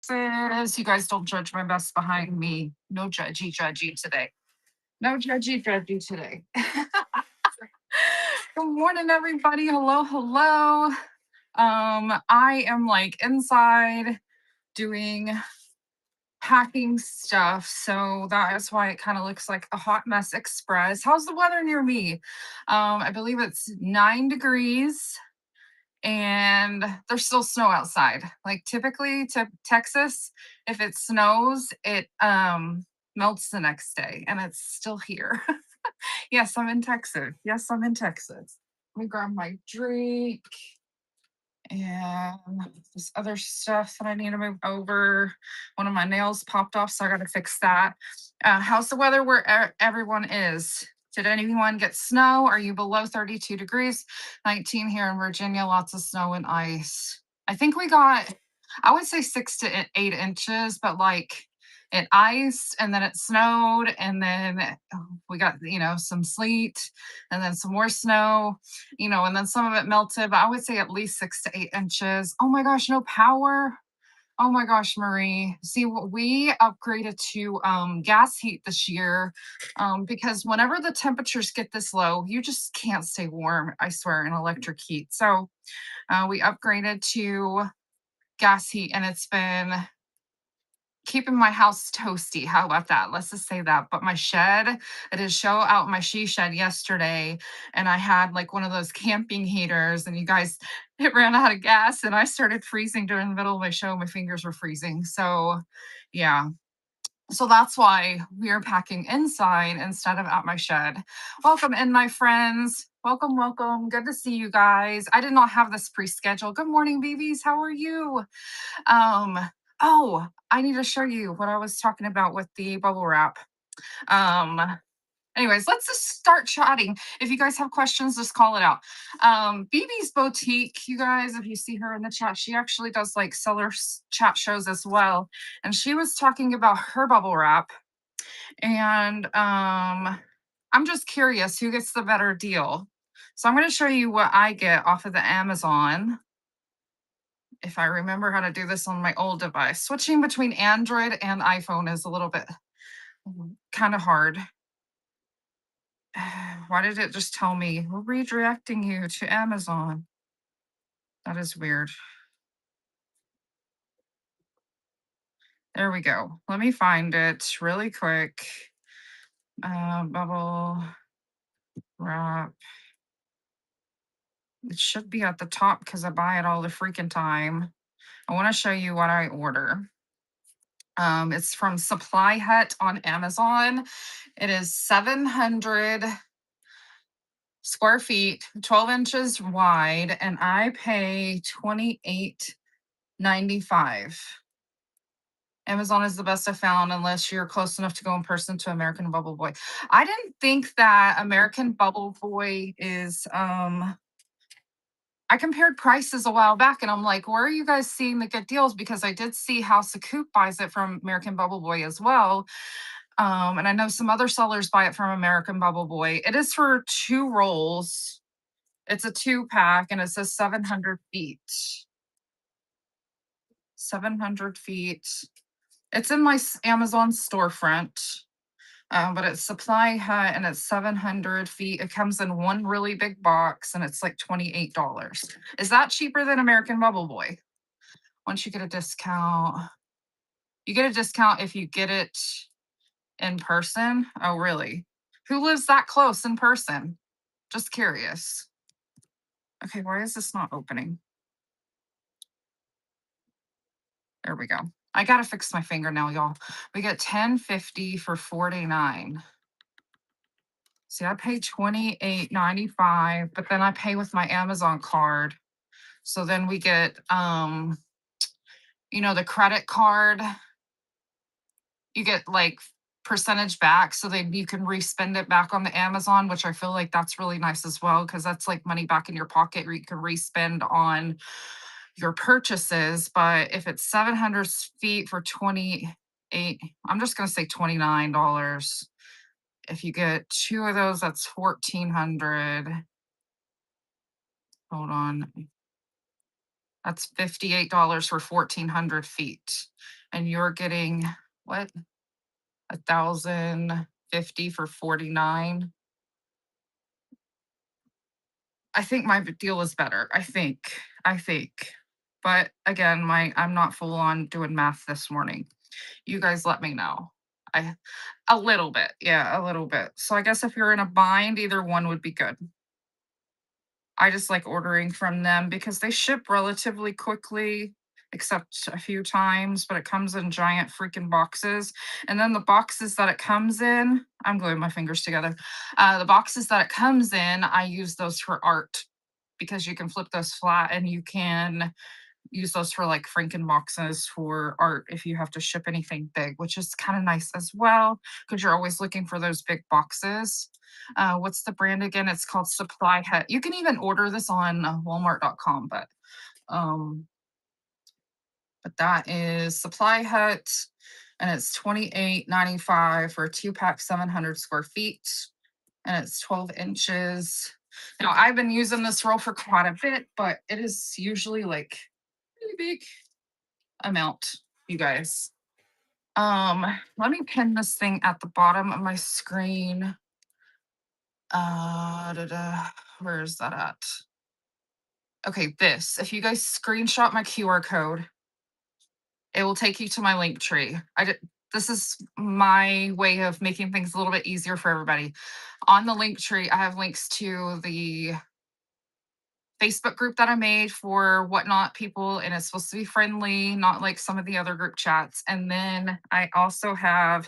Texas. You guys don't judge my mess behind me. No judgy today. No judgy today. Good morning, everybody. Hello. I am like inside doing packing stuff, so that is why it kind of looks like a hot mess express. How's the weather near me? I believe it's 9 degrees and there's still snow outside. Like typically to Texas, if it snows, it melts the next day and it's still here. Yes, I'm in Texas. Yes, I'm in Texas. Let me grab my drink and this other stuff that I need to move over. One of my nails popped off, so I got to fix that. How's the weather where everyone is? Did anyone get snow? Are you below 32 degrees? 19 here in Virginia, lots of snow and ice. I think we got, I would say 6 to 8 inches, but like it iced and then it snowed and then we got, some sleet and then some more snow, and then some of it melted, but I would say at least 6 to 8 inches. Oh my gosh, no power. Oh my gosh, Marie. See, what we upgraded to gas heat this year because whenever the temperatures get this low, you just can't stay warm, I swear, in electric heat. So we upgraded to gas heat and it's been keeping my house toasty. How about that? Let's just say that. But my shed, I did show out my she shed yesterday, and I had like one of those camping heaters, and you guys, it ran out of gas, and I started freezing during the middle of my show. My fingers were freezing. So, yeah. So that's why we are packing inside instead of at my shed. Welcome in, my friends. Welcome. Good to see you guys. I did not have this pre-scheduled. Good morning, babies. How are you? Um, oh, I need to show you what I was talking about with the bubble wrap. Um, anyways, let's just start chatting. If you guys have questions, just call it out. BB's Boutique, you guys, if you see her in the chat, she actually does like seller chat shows as well. And she was talking about her bubble wrap. And I'm just curious who gets the better deal. So I'm going to show you what I get off of the Amazon if I remember how to do this on my old device. Switching between Android and iPhone is a little bit kind of hard. Why did it just tell me we're redirecting you to Amazon? That is weird. There we go. Let me find it really quick. Bubble wrap. It should be at the top because I buy it all the freaking time. I want to show you what I order. It's from Supply Hut on Amazon. It is 700 square feet, 12 inches wide, and I pay $28.95. Amazon is the best I found unless you're close enough to go in person to American Bubble Boy. I didn't think that American Bubble Boy is I compared prices a while back and I'm like, where are you guys seeing the good deals? Because I did see House of Coop buys it from American Bubble Boy as well. And I know some other sellers buy it from American Bubble Boy. It is for 2 rolls. It's a 2 pack and it says 700 feet. 700 feet. It's in my Amazon storefront, but it's Supply Hut and it's 700 feet. It comes in one really big box and it's like $28. Is that cheaper than American Bubble Boy? Once you get a discount, you get a discount if you get it in person. Oh, really? Who lives that close in person? Just curious. Okay, why is this not opening? There we go. I gotta fix my fingernail, y'all. We get 10.50 for 49. See, I pay 28.95, but then I pay with my Amazon card. So then we get the credit card. You get like percentage back so then you can respend it back on the Amazon, which I feel like that's really nice as well because that's like money back in your pocket where you can respend on your purchases. But if it's 700 feet for 28, I'm just going to say $29. If you get 2 of those, that's 1,400. Hold on. That's $58 for 1,400 feet. and you're getting what, 1,050 for 49. I think my deal is better. I think. But again, I'm not full on doing math this morning. You guys let me know. I A little bit. Yeah, a little bit. So I guess if you're in a bind, either one would be good. I just like ordering from them because they ship relatively quickly, except a few times, but it comes in giant freaking boxes. And then the boxes that it comes in, I'm gluing my fingers together. The boxes that it comes in, I use those for art because you can flip those flat and you can use those for like Franken boxes for art if you have to ship anything big, which is kind of nice as well because you're always looking for those big boxes. What's the brand again? It's called Supply Hut. You can even order this on Walmart.com, um, but that is Supply Hut, and it's 28.95 for a 2-pack, 700 square feet, and it's 12 inches. Now I've been using this roll for quite a bit, but it is usually like really big amount, you guys. Let me pin this thing at the bottom of my screen. Where is that at? Okay, this. If you guys screenshot my QR code, it will take you to my link tree. This is my way of making things a little bit easier for everybody. On the link tree, I have links to the Facebook group that I made for whatnot people, and it's supposed to be friendly, not like some of the other group chats. And then I also have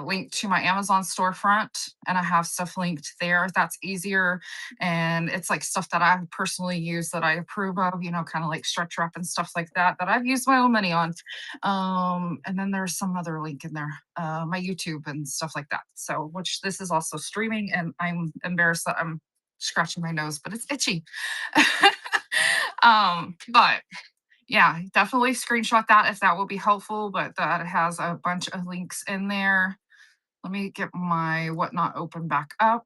linked to my Amazon storefront, and I have stuff linked there if that's easier. And it's like stuff that I personally use that I approve of, kind of like stretch wrap and stuff like that that I've used my own money on. And then there's some other link in there, my YouTube and stuff like that. So, which this is also streaming, and I'm embarrassed that I'm scratching my nose, but it's itchy. But yeah, definitely screenshot that if that will be helpful. But that has a bunch of links in there. Let me get my whatnot open back up.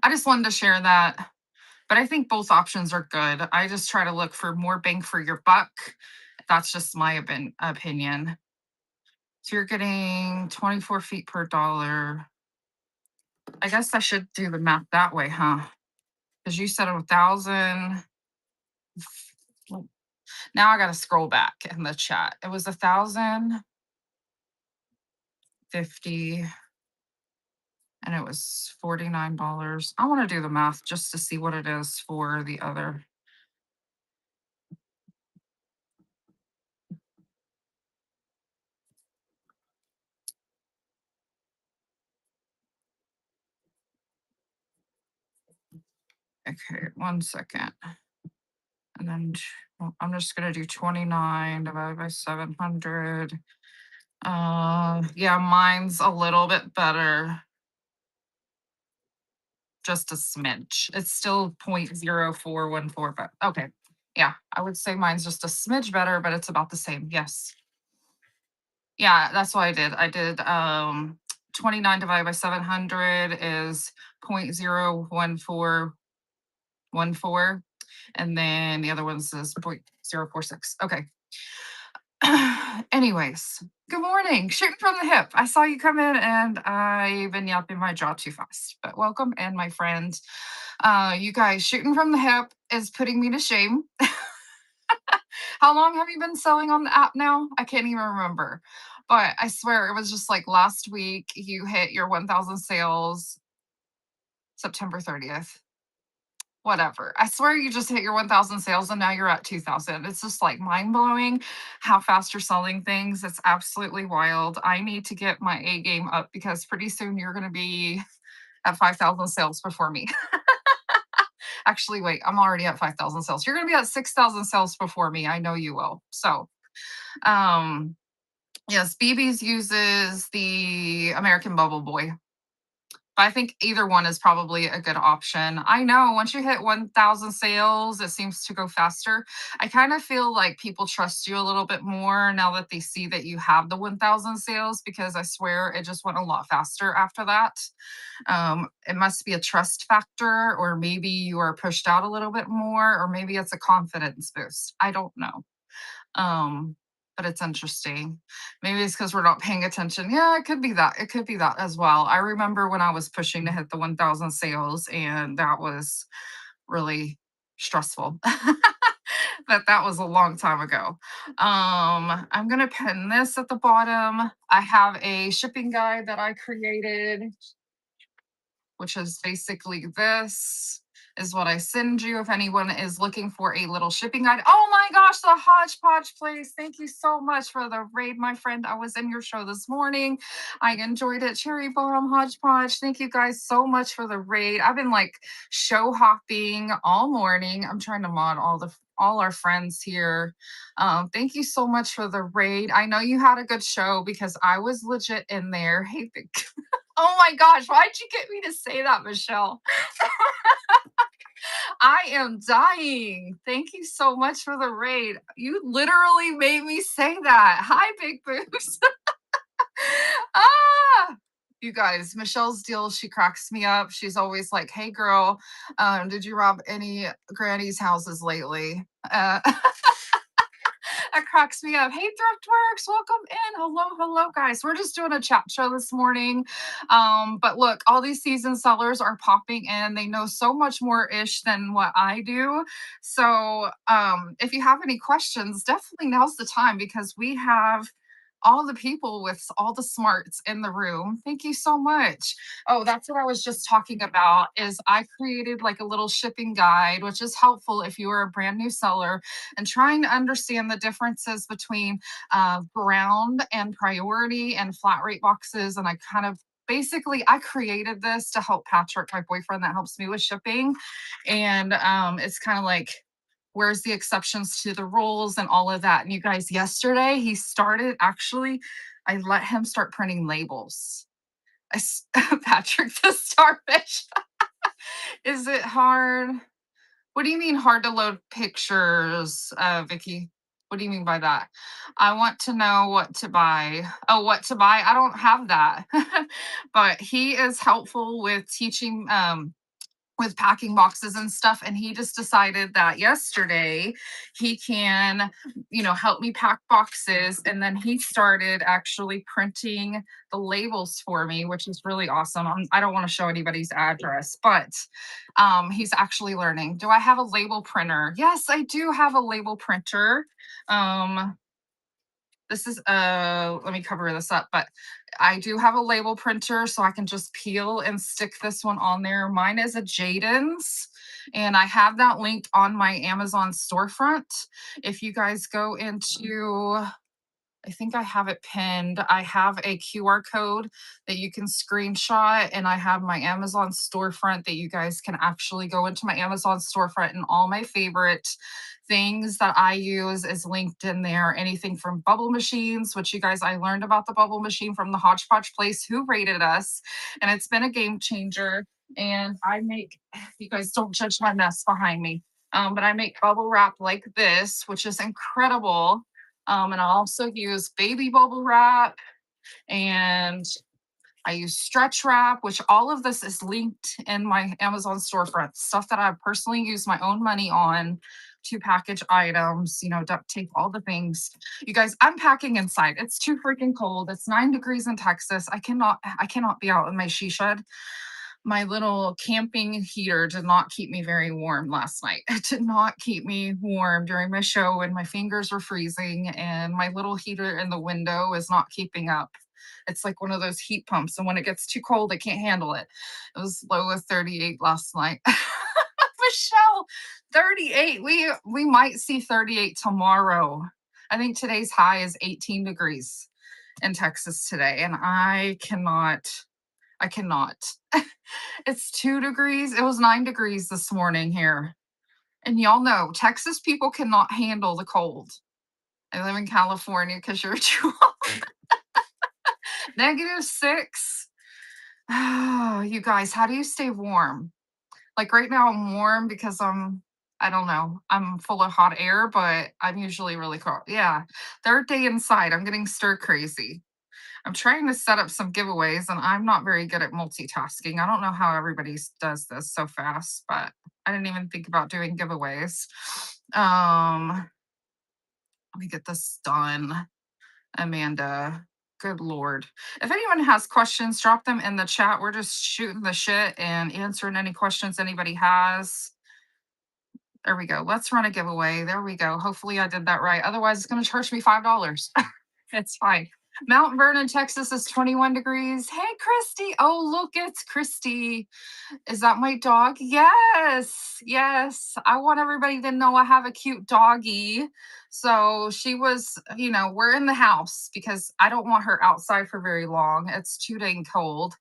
I just wanted to share that. But I think both options are good. I just try to look for more bang for your buck. That's just my opinion. So you're getting 24 feet per dollar. I guess I should do the math that way, huh? Because you said 1,000. Now I got to scroll back in the chat. It was 1,050 and it was $49. I want to do the math just to see what it is for the other. Okay, 1 second. And then I'm just going to do 29 divided by 700. Yeah, mine's a little bit better. Just a smidge. It's still 0.0414, but okay. Yeah, I would say mine's just a smidge better, but it's about the same. Yes. Yeah, that's what I did. I did 29 divided by 700 is 0.01414. And then the other one's is 0.046. Okay. Anyways, good morning. Shooting from the hip. I saw you come in and I've been yapping my jaw too fast. But welcome and my friend. You guys, shooting from the hip is putting me to shame. How long have you been selling on the app now? I can't even remember. But I swear it was just like last week you hit your 1,000 sales September 30th. Whatever. I swear you just hit your 1,000 sales and now you're at 2,000. It's just like mind blowing how fast you're selling things. It's absolutely wild. I need to get my A game up because pretty soon you're going to be at 5,000 sales before me. Actually, wait, I'm already at 5,000 sales. You're going to be at 6,000 sales before me. I know you will. So, um, yes, BB's uses the American Bubble Boy. But I think either one is probably a good option. I know once you hit 1,000 sales, it seems to go faster. I kind of feel like people trust you a little bit more now that they see that you have the 1,000 sales because I swear it just went a lot faster after that. It must be a trust factor, or maybe you are pushed out a little bit more, or maybe it's a confidence boost. I don't know. but it's interesting. Maybe it's because we're not paying attention. Yeah, it could be that. It could be that as well. I remember when I was pushing to hit the 1,000 sales, and that was really stressful. That was a long time ago. I'm gonna pin this at the bottom. I have a shipping guide that I created, which is basically this is what I send you if anyone is looking for a little shipping guide. Oh my gosh, the Hodgepodge place. Thank you so much for the raid, my friend. I was in your show this morning. I enjoyed it. Cherry Bomb Hodgepodge. Thank you guys so much for the raid. I've been like show hopping all morning. I'm trying to mod all our friends here. Thank you so much for the raid. I know you had a good show because I was legit in there. Hey, big oh my gosh, why'd you get me to say that, Michelle? I am dying. Thank you so much for the raid. You literally made me say that. Hi, Big Boobs. ah, you guys, Michelle's deal, she cracks me up. She's always like, hey, girl, did you rob any granny's houses lately? That cracks me up. Hey, Thriftworks, welcome in. Hello, hello, guys. We're just doing a chat show this morning. But look, all these seasoned sellers are popping in. They know so much more ish than what I do. So if you have any questions, definitely now's the time because we have all the people with all the smarts in the room. Thank you so much. Oh, that's what I was just talking about is I created like a little shipping guide, which is helpful if you are a brand new seller and trying to understand the differences between ground and priority and flat rate boxes. And I kind of basically I created this to help Patrick, my boyfriend that helps me with shipping. And it's kind of like where's the exceptions to the rules and all of that. And you guys, yesterday he started actually, I let him start printing labels. Patrick the starfish. Is it hard? What do you mean hard to load pictures, Vicky? What do you mean by that? I want to know what to buy. Oh, what to buy? I don't have that. But he is helpful with teaching with packing boxes and stuff, and he just decided that yesterday he can help me pack boxes, and then he started actually printing the labels for me, which is really awesome. I don't want to show anybody's address, but he's actually learning. Do I have a label printer? Yes, I do have a label printer. um this is let me cover this up, but I do have a label printer so I can just peel and stick this one on there. Mine is a Jaden's and I have that linked on my Amazon storefront. If you guys go into, I think I have it pinned. I have a QR code that you can screenshot, and I have my Amazon storefront that you guys can actually go into my Amazon storefront, and all my favorite things that I use is linked in there. Anything from bubble machines, which you guys, I learned about the bubble machine from the Hodgepodge place who rated us, and it's been a game changer. And I make, you guys don't judge my mess behind me. But I make bubble wrap like this, which is incredible. And I also use baby bubble wrap and I use stretch wrap, which all of this is linked in my Amazon storefront, stuff that I personally use my own money on to package items, duct tape, all the things. You guys, I'm packing inside. It's too freaking cold. It's 9 degrees in Texas. I cannot be out in my she shed. My little camping heater did not keep me very warm last night. It did not keep me warm during my show, and my fingers were freezing, and my little heater in the window is not keeping up. It's like one of those heat pumps, and when it gets too cold, it can't handle it. It was low of 38 last night. Michelle, 38. We might see 38 tomorrow. I think today's high is 18 degrees in Texas today, and I cannot. I cannot. It's 2 degrees. It was 9 degrees this morning here. And y'all know Texas people cannot handle the cold. I live in California because you're too -6. Oh, you guys, how do you stay warm? Like right now, I'm warm because I don't know, I'm full of hot air, but I'm usually really cold. Yeah. Third day inside, I'm getting stir crazy. I'm trying to set up some giveaways and I'm not very good at multitasking. I don't know how everybody does this so fast, but I didn't even think about doing giveaways. Let me get this done, Amanda. Good Lord. If anyone has questions, drop them in the chat. We're just shooting the shit and answering any questions anybody has. There we go. Let's run a giveaway. There we go. Hopefully I did that right. Otherwise, it's going to charge me $5. It's fine. Mount Vernon, Texas is 21 degrees. Hey, Christy. Oh, look, it's Christy. Is that my dog? Yes. Yes. I want everybody to know I have a cute doggy. So she was, we're in the house because I don't want her outside for very long. It's too dang cold.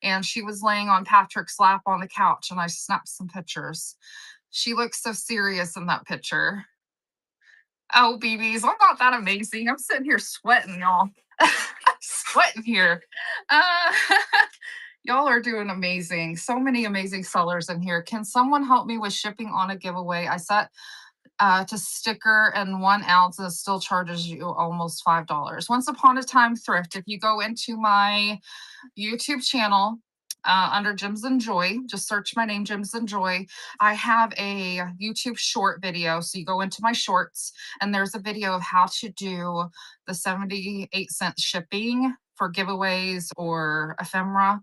And she was laying on Patrick's lap on the couch, and I snapped some pictures. She looks so serious in that picture. Oh, BBs, I'm not that amazing. I'm sitting here sweating, y'all. I'm sweating here. Uh, y'all are doing amazing. So many amazing sellers in here. Can someone help me with shipping on a giveaway? I set to sticker and 1 ounce, and it still charges you almost $5. Once Upon a Time Thrift. If you go into my YouTube channel under Gems and Joy, just search my name, Gems and Joy. I have a YouTube short video. So you go into my shorts, and there's a video of how to do the 78-cent shipping for giveaways or ephemera.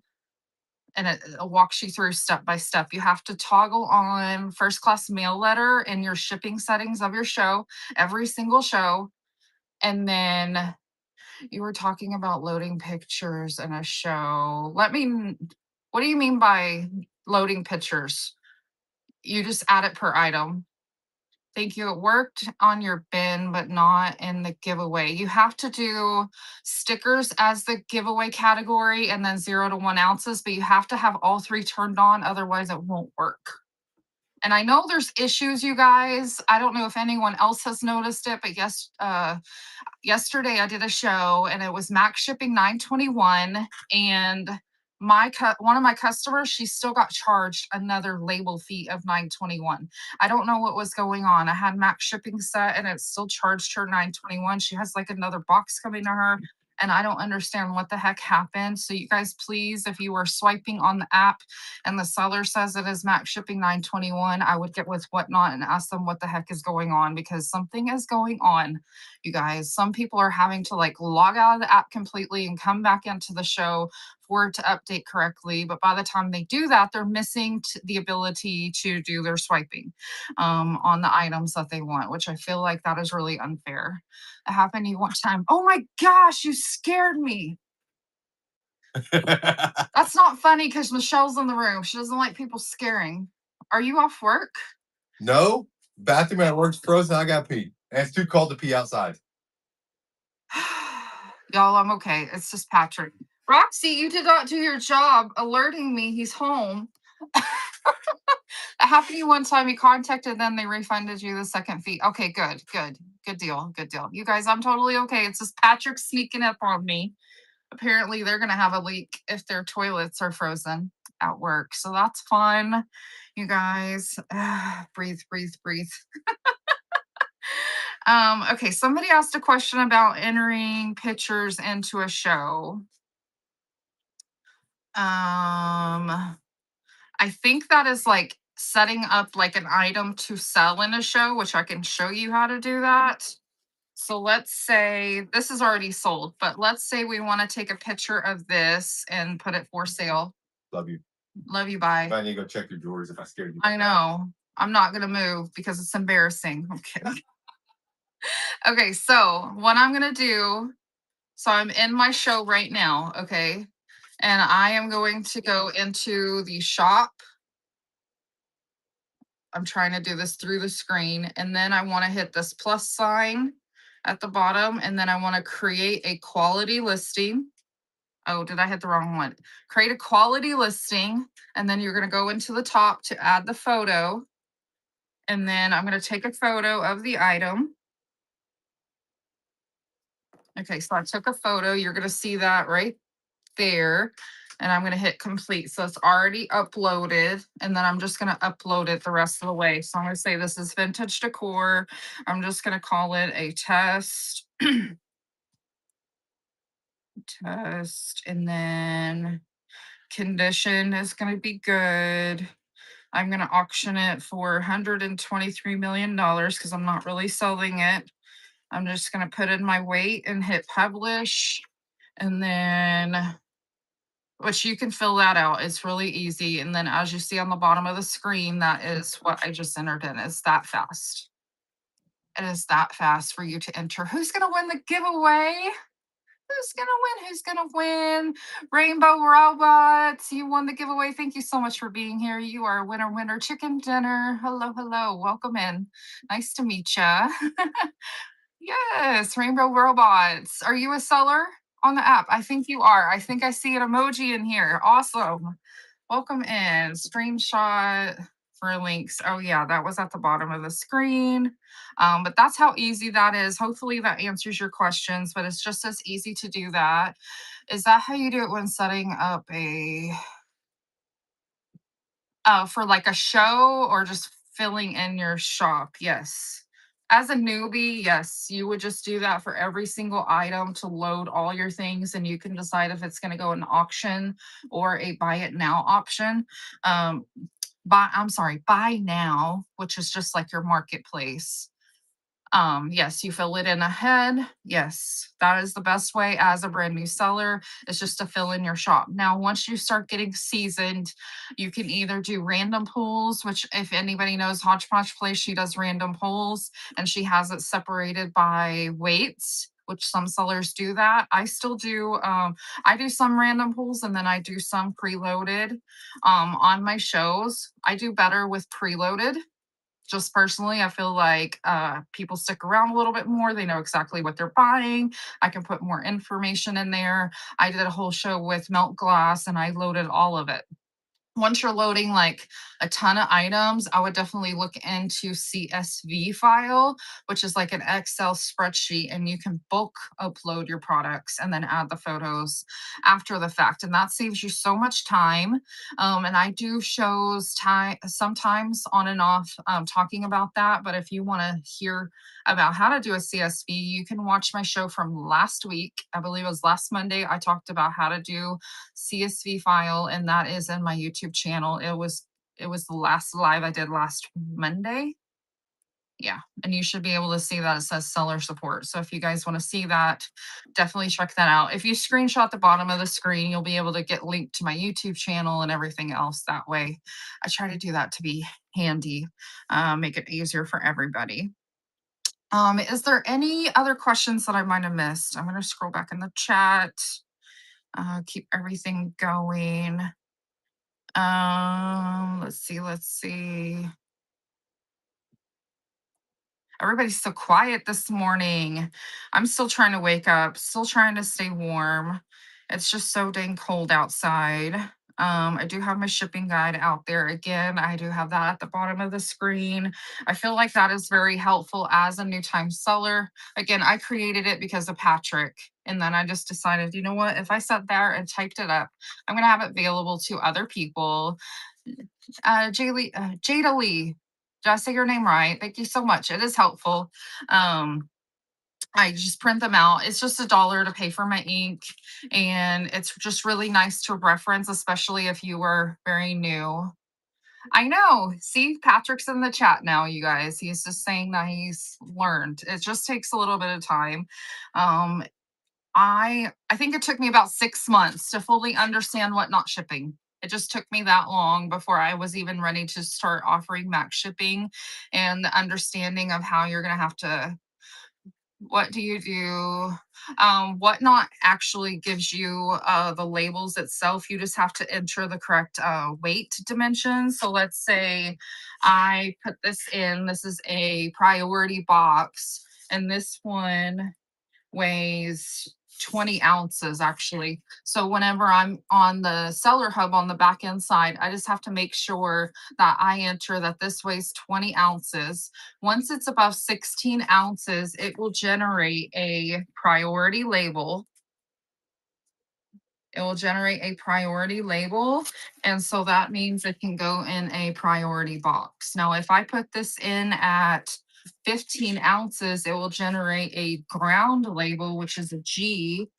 And it walks you through step by step. You have to toggle on first class mail letter in your shipping settings of your show, every single show. And then you were talking about loading pictures in a show. What do you mean by loading pictures? You just add it per item. Thank you. It worked on your bin, but not in the giveaway. You have to do stickers as the giveaway category and then 0 to 1 ounces, but you have to have all 3 turned on. Otherwise, it won't work. And I know there's issues, you guys. I don't know if anyone else has noticed it, but yesterday I did a show and it was max shipping $9.21, and one of my customers, she still got charged another label fee of $9.21. I don't know what was going on. I had max shipping set and it still charged her $9.21. She has like another box coming to her, and I don't understand what the heck happened. So you guys, please, if you are swiping on the app and the seller says it is max shipping $9.21, I would get with Whatnot and ask them what the heck is going on, because something is going on, you guys. Some people are having to like log out of the app completely and come back into the show for it to update correctly. But by the time they do that, they're missing the ability to do their swiping on the items that they want, which I feel like that is really unfair. It happened to you one time. Oh my gosh, you scared me. That's not funny because Michelle's in the room. She doesn't like people scaring. Are you off work? No. Bathroom at work's frozen. I got pee. And it's too cold to pee outside. Y'all, I'm okay. It's just Patrick. Roxy, you did not do your job alerting me he's home. It happened to you one time. You contacted them, they refunded you the second fee. Okay, good deal. You guys, I'm totally okay. It's just Patrick sneaking up on me. Apparently, they're gonna have a leak if their toilets are frozen at work. So that's fun. You guys, breathe. Okay, somebody asked a question about entering pictures into a show. I think that is like setting up like an item to sell in a show, which I can show you how to do that. So let's say this is already sold, but let's say we want to take a picture of this and put it for sale. Love you. Love you, bye. I need to go check your drawers if I scared you. I know. I'm not going to move because it's embarrassing. I'm kidding. Okay, so what I'm going to do, so I'm in my show right now, okay? And I am going to go into the shop. I'm trying to do this through the screen. And then I want to hit this plus sign at the bottom. And then I want to create a quality listing. Oh, did I hit the wrong one? Create a quality listing. And then you're going to go into the top to add the photo. And then I'm going to take a photo of the item. Okay, so I took a photo. You're going to see that right there. And I'm going to hit complete. So it's already uploaded. And then I'm just going to upload it the rest of the way. So I'm going to say this is vintage decor. I'm just going to call it a test. Test. And then condition is going to be good. I'm going to auction it for $123 million because I'm not really selling it. I'm just going to put in my weight and hit publish. And then, which you can fill that out. It's really easy. And then as you see on the bottom of the screen, that is what I just entered in. It's that fast. It is that fast for you to enter. Who's going to win the giveaway? Who's gonna win? Who's gonna win? Rainbow Robots, you won the giveaway. Thank you so much for being here. You are a winner, winner, chicken dinner. Hello, hello. Welcome in. Nice to meet ya. Yes, Rainbow Robots. Are you a seller on the app? I think you are. I think I see an emoji in here. Awesome. Welcome in. Screenshot for links. Oh, yeah, that was at the bottom of the screen. But that's how easy that is. Hopefully that answers your questions, but it's just as easy to do that. Is that how you do it when setting up a for like a show or just filling in your shop? Yes. As a newbie, yes, you would just do that for every single item to load all your things, and you can decide if it's going to go in auction or a buy it now option. Um, buy now, which is just like your marketplace. Yes, you fill it in ahead. Yes, that is the best way as a brand new seller, is just to fill in your shop. Now, once you start getting seasoned, you can either do random pulls, which if anybody knows Hodgepodge Place, she does random pulls and she has it separated by weights, which some sellers do that. I still do. I do some random pulls and then I do some preloaded on my shows. I do better with preloaded. Just personally, I feel like people stick around a little bit more. They know exactly what they're buying. I can put more information in there. I did a whole show with Melt Glass and I loaded all of it. Once you're loading like a ton of items, I would definitely look into CSV file, which is like an Excel spreadsheet, and you can bulk upload your products and then add the photos after the fact. And that saves you so much time. And I do shows time sometimes on and off talking about that. But if you want to hear about how to do a CSV, you can watch my show from last week. I believe it was last Monday. I talked about how to do CSV file, and that is in my YouTube channel. It was the last live I did last Monday. Yeah, and you should be able to see that it says seller support. So if you guys want to see that, definitely check that out. If you screenshot the bottom of the screen, you'll be able to get linked to my YouTube channel and everything else that way. I try to do that to be handy, make it easier for everybody. Is there any other questions that I might have missed? I'm going to scroll back in the chat, keep everything going. Let's see. Everybody's so quiet this morning. I'm still trying to wake up, still trying to stay warm. It's just so dang cold outside. I do have my shipping guide out there again. I do have that at the bottom of the screen. I feel like that is very helpful as a new time seller. Again, I created it because of Patrick. And then I just decided, you know what? If I sat there and typed it up, I'm going to have it available to other people. Jada Lee, did I say your name right? Thank you so much. It is helpful. I just print them out. It's just $1 to pay for my ink. And it's just really nice to reference, especially if you were very new. I know. See, Patrick's in the chat now, you guys. He's just saying that he's learned. It just takes a little bit of time. Um, I think it took me about 6 months to fully understand what not shipping. It just took me that long before I was even ready to start offering max shipping and the understanding of how you're going to have to, what do you do? Whatnot actually gives you the labels itself. You just have to enter the correct weight dimensions. So let's say I put this in. This is a priority box, and this one weighs 20 ounces actually. So whenever I'm on the seller hub on the back end side, I just have to make sure that I enter that this weighs 20 ounces. Once it's above 16 ounces, it will generate a priority label. It will generate a priority label. And so that means it can go in a priority box. Now, if I put this in at 15 ounces, it will generate a ground label, which is a G,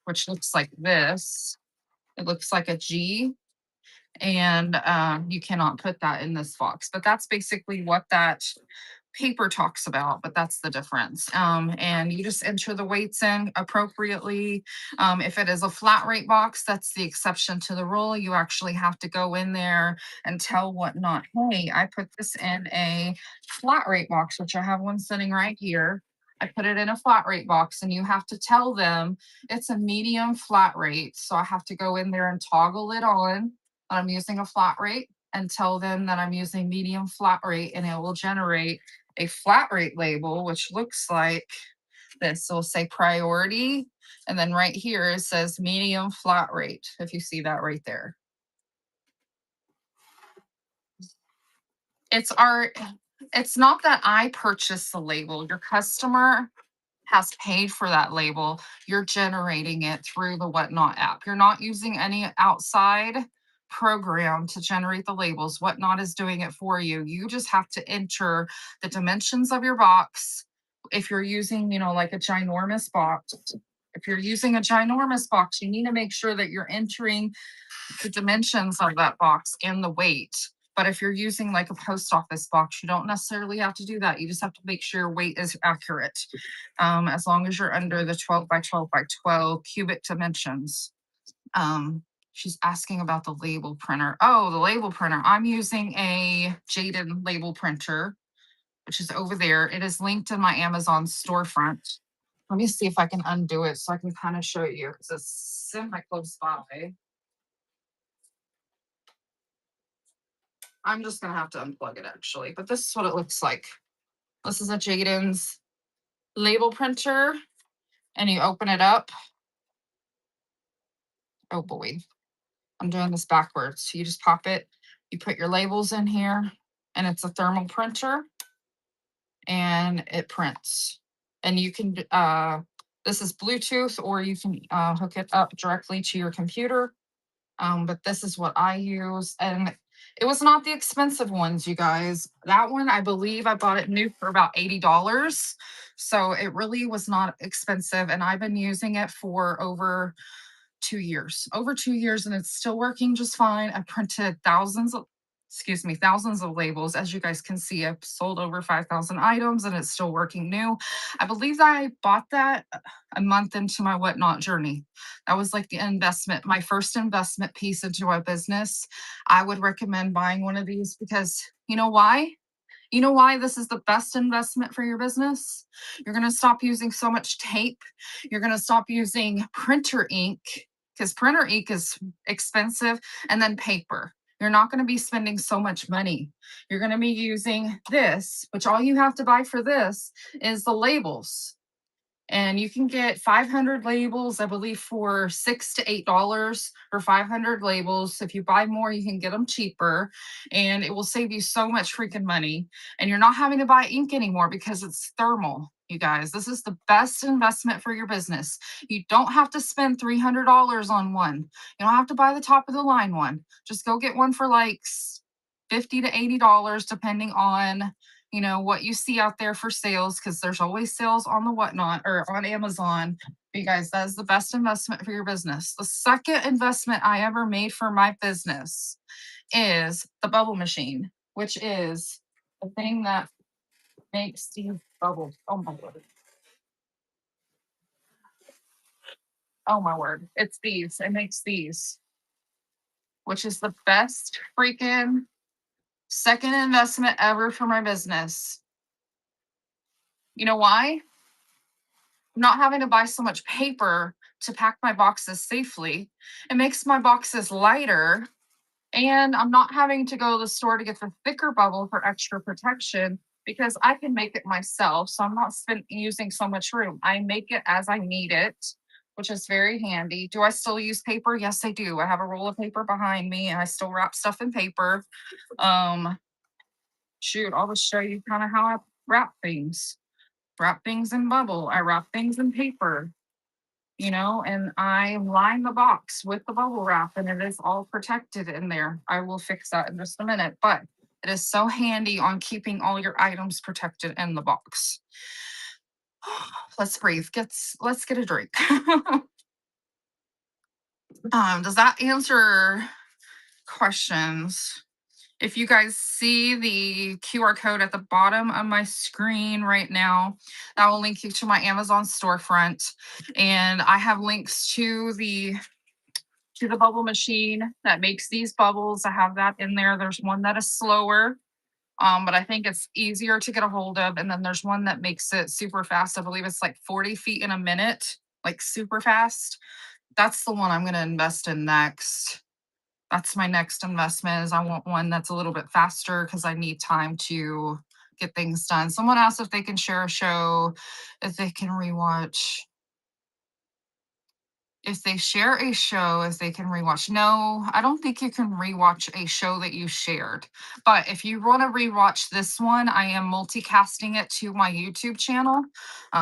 which looks like this. It looks like a G. And you cannot put that in this box. But that's basically what that paper talks about, but that's the difference. And you just enter the weights in appropriately. If it is a flat rate box, that's the exception to the rule. You actually have to go in there and tell Whatnot, hey, I put this in a flat rate box, which I have one sitting right here. I put it in a flat rate box, and you have to tell them it's a medium flat rate. So I have to go in there and toggle it on. I'm using a flat rate and tell them that I'm using medium flat rate, and it will generate a flat rate label, which looks like this. So it'll say priority. And then right here, it says medium flat rate, if you see that right there. It's not that I purchased the label. Your customer has paid for that label. You're generating it through the Whatnot app. You're not using any outside program to generate the labels. Whatnot is doing it for you. You just have to enter the dimensions of your box. If you're using, like a ginormous box, if you're using a ginormous box, you need to make sure that you're entering the dimensions of that box and the weight. But if you're using like a post office box, you don't necessarily have to do that. You just have to make sure your weight is accurate. As long as you're under the 12 by 12 by 12 cubic dimensions. She's asking about the label printer. Oh, the label printer. I'm using a Jaden label printer, which is over there. It is linked in my Amazon storefront. Let me see if I can undo it so I can kind of show you, because it's semi close by. I'm just gonna have to unplug it actually, but this is what it looks like. This is a Jaden's label printer, and you open it up. Oh boy, I'm doing this backwards. You just pop it, you put your labels in here, and it's a thermal printer, and it prints. And you can, this is Bluetooth, or you can hook it up directly to your computer. But this is what I use, and it was not the expensive ones, you guys. That one, I believe I bought it new for about $80. So it really was not expensive, and I've been using it for over 2 years. Over 2 years, and it's still working just fine. I printed thousands of labels. As you guys can see, I've sold over 5,000 items, and it's still working new. I believe that I bought that a month into my Whatnot journey. That was like the investment, my first investment piece into my business. I would recommend buying one of these because you know why? You know why this is the best investment for your business? You're going to stop using so much tape. You're going to stop using printer ink, because printer ink is expensive, and then paper. You're not going to be spending so much money. You're going to be using this, which all you have to buy for this is the labels. And you can get 500 labels, I believe, for $6 to $8 for 500 labels. If you buy more, you can get them cheaper, and it will save you so much freaking money. And you're not having to buy ink anymore because it's thermal. You guys, this is the best investment for your business. You don't have to spend $300 on one. You don't have to buy the top of the line one. Just go get one for like $50 to $80, depending on what you see out there for sales, because there's always sales on the Whatnot or on Amazon. You guys, that is the best investment for your business. The second investment I ever made for my business is the bubble machine, which is the thing that makes these bubbles. Oh my word. Oh my word. It's these. It makes these, which is the best freaking second investment ever for my business. You know why? I'm not having to buy so much paper to pack my boxes safely. It makes my boxes lighter, and I'm not having to go to the store to get the thicker bubble for extra protection because I can make it myself. So I'm not using so much room. I make it as I need it, which is very handy. Do I still use paper? Yes, I do. I have a roll of paper behind me, and I still wrap stuff in paper. Shoot, I'll just show you kind of how I wrap things. Wrap things in bubble. I wrap things in paper, and I line the box with the bubble wrap, and it is all protected in there. I will fix that in just a minute, but it is so handy on keeping all your items protected in the box. Let's breathe. Let's get a drink. Does that answer questions? If you guys see the QR code at the bottom of my screen right now, that will link you to my Amazon storefront. And I have links to the bubble machine that makes these bubbles. I have that in there. There's one that is slower, but I think it's easier to get a hold of. And then there's one that makes it super fast. I believe it's like 40 feet in a minute, like super fast. That's the one I'm going to invest in next. That's my next investment is I want one that's a little bit faster because I need time to get things done. Someone asked if they can share a show, if they can rewatch. If they share a show, if they can rewatch. No, I don't think you can rewatch a show that you shared. But if you want to rewatch this one, I am multicasting it to my YouTube channel.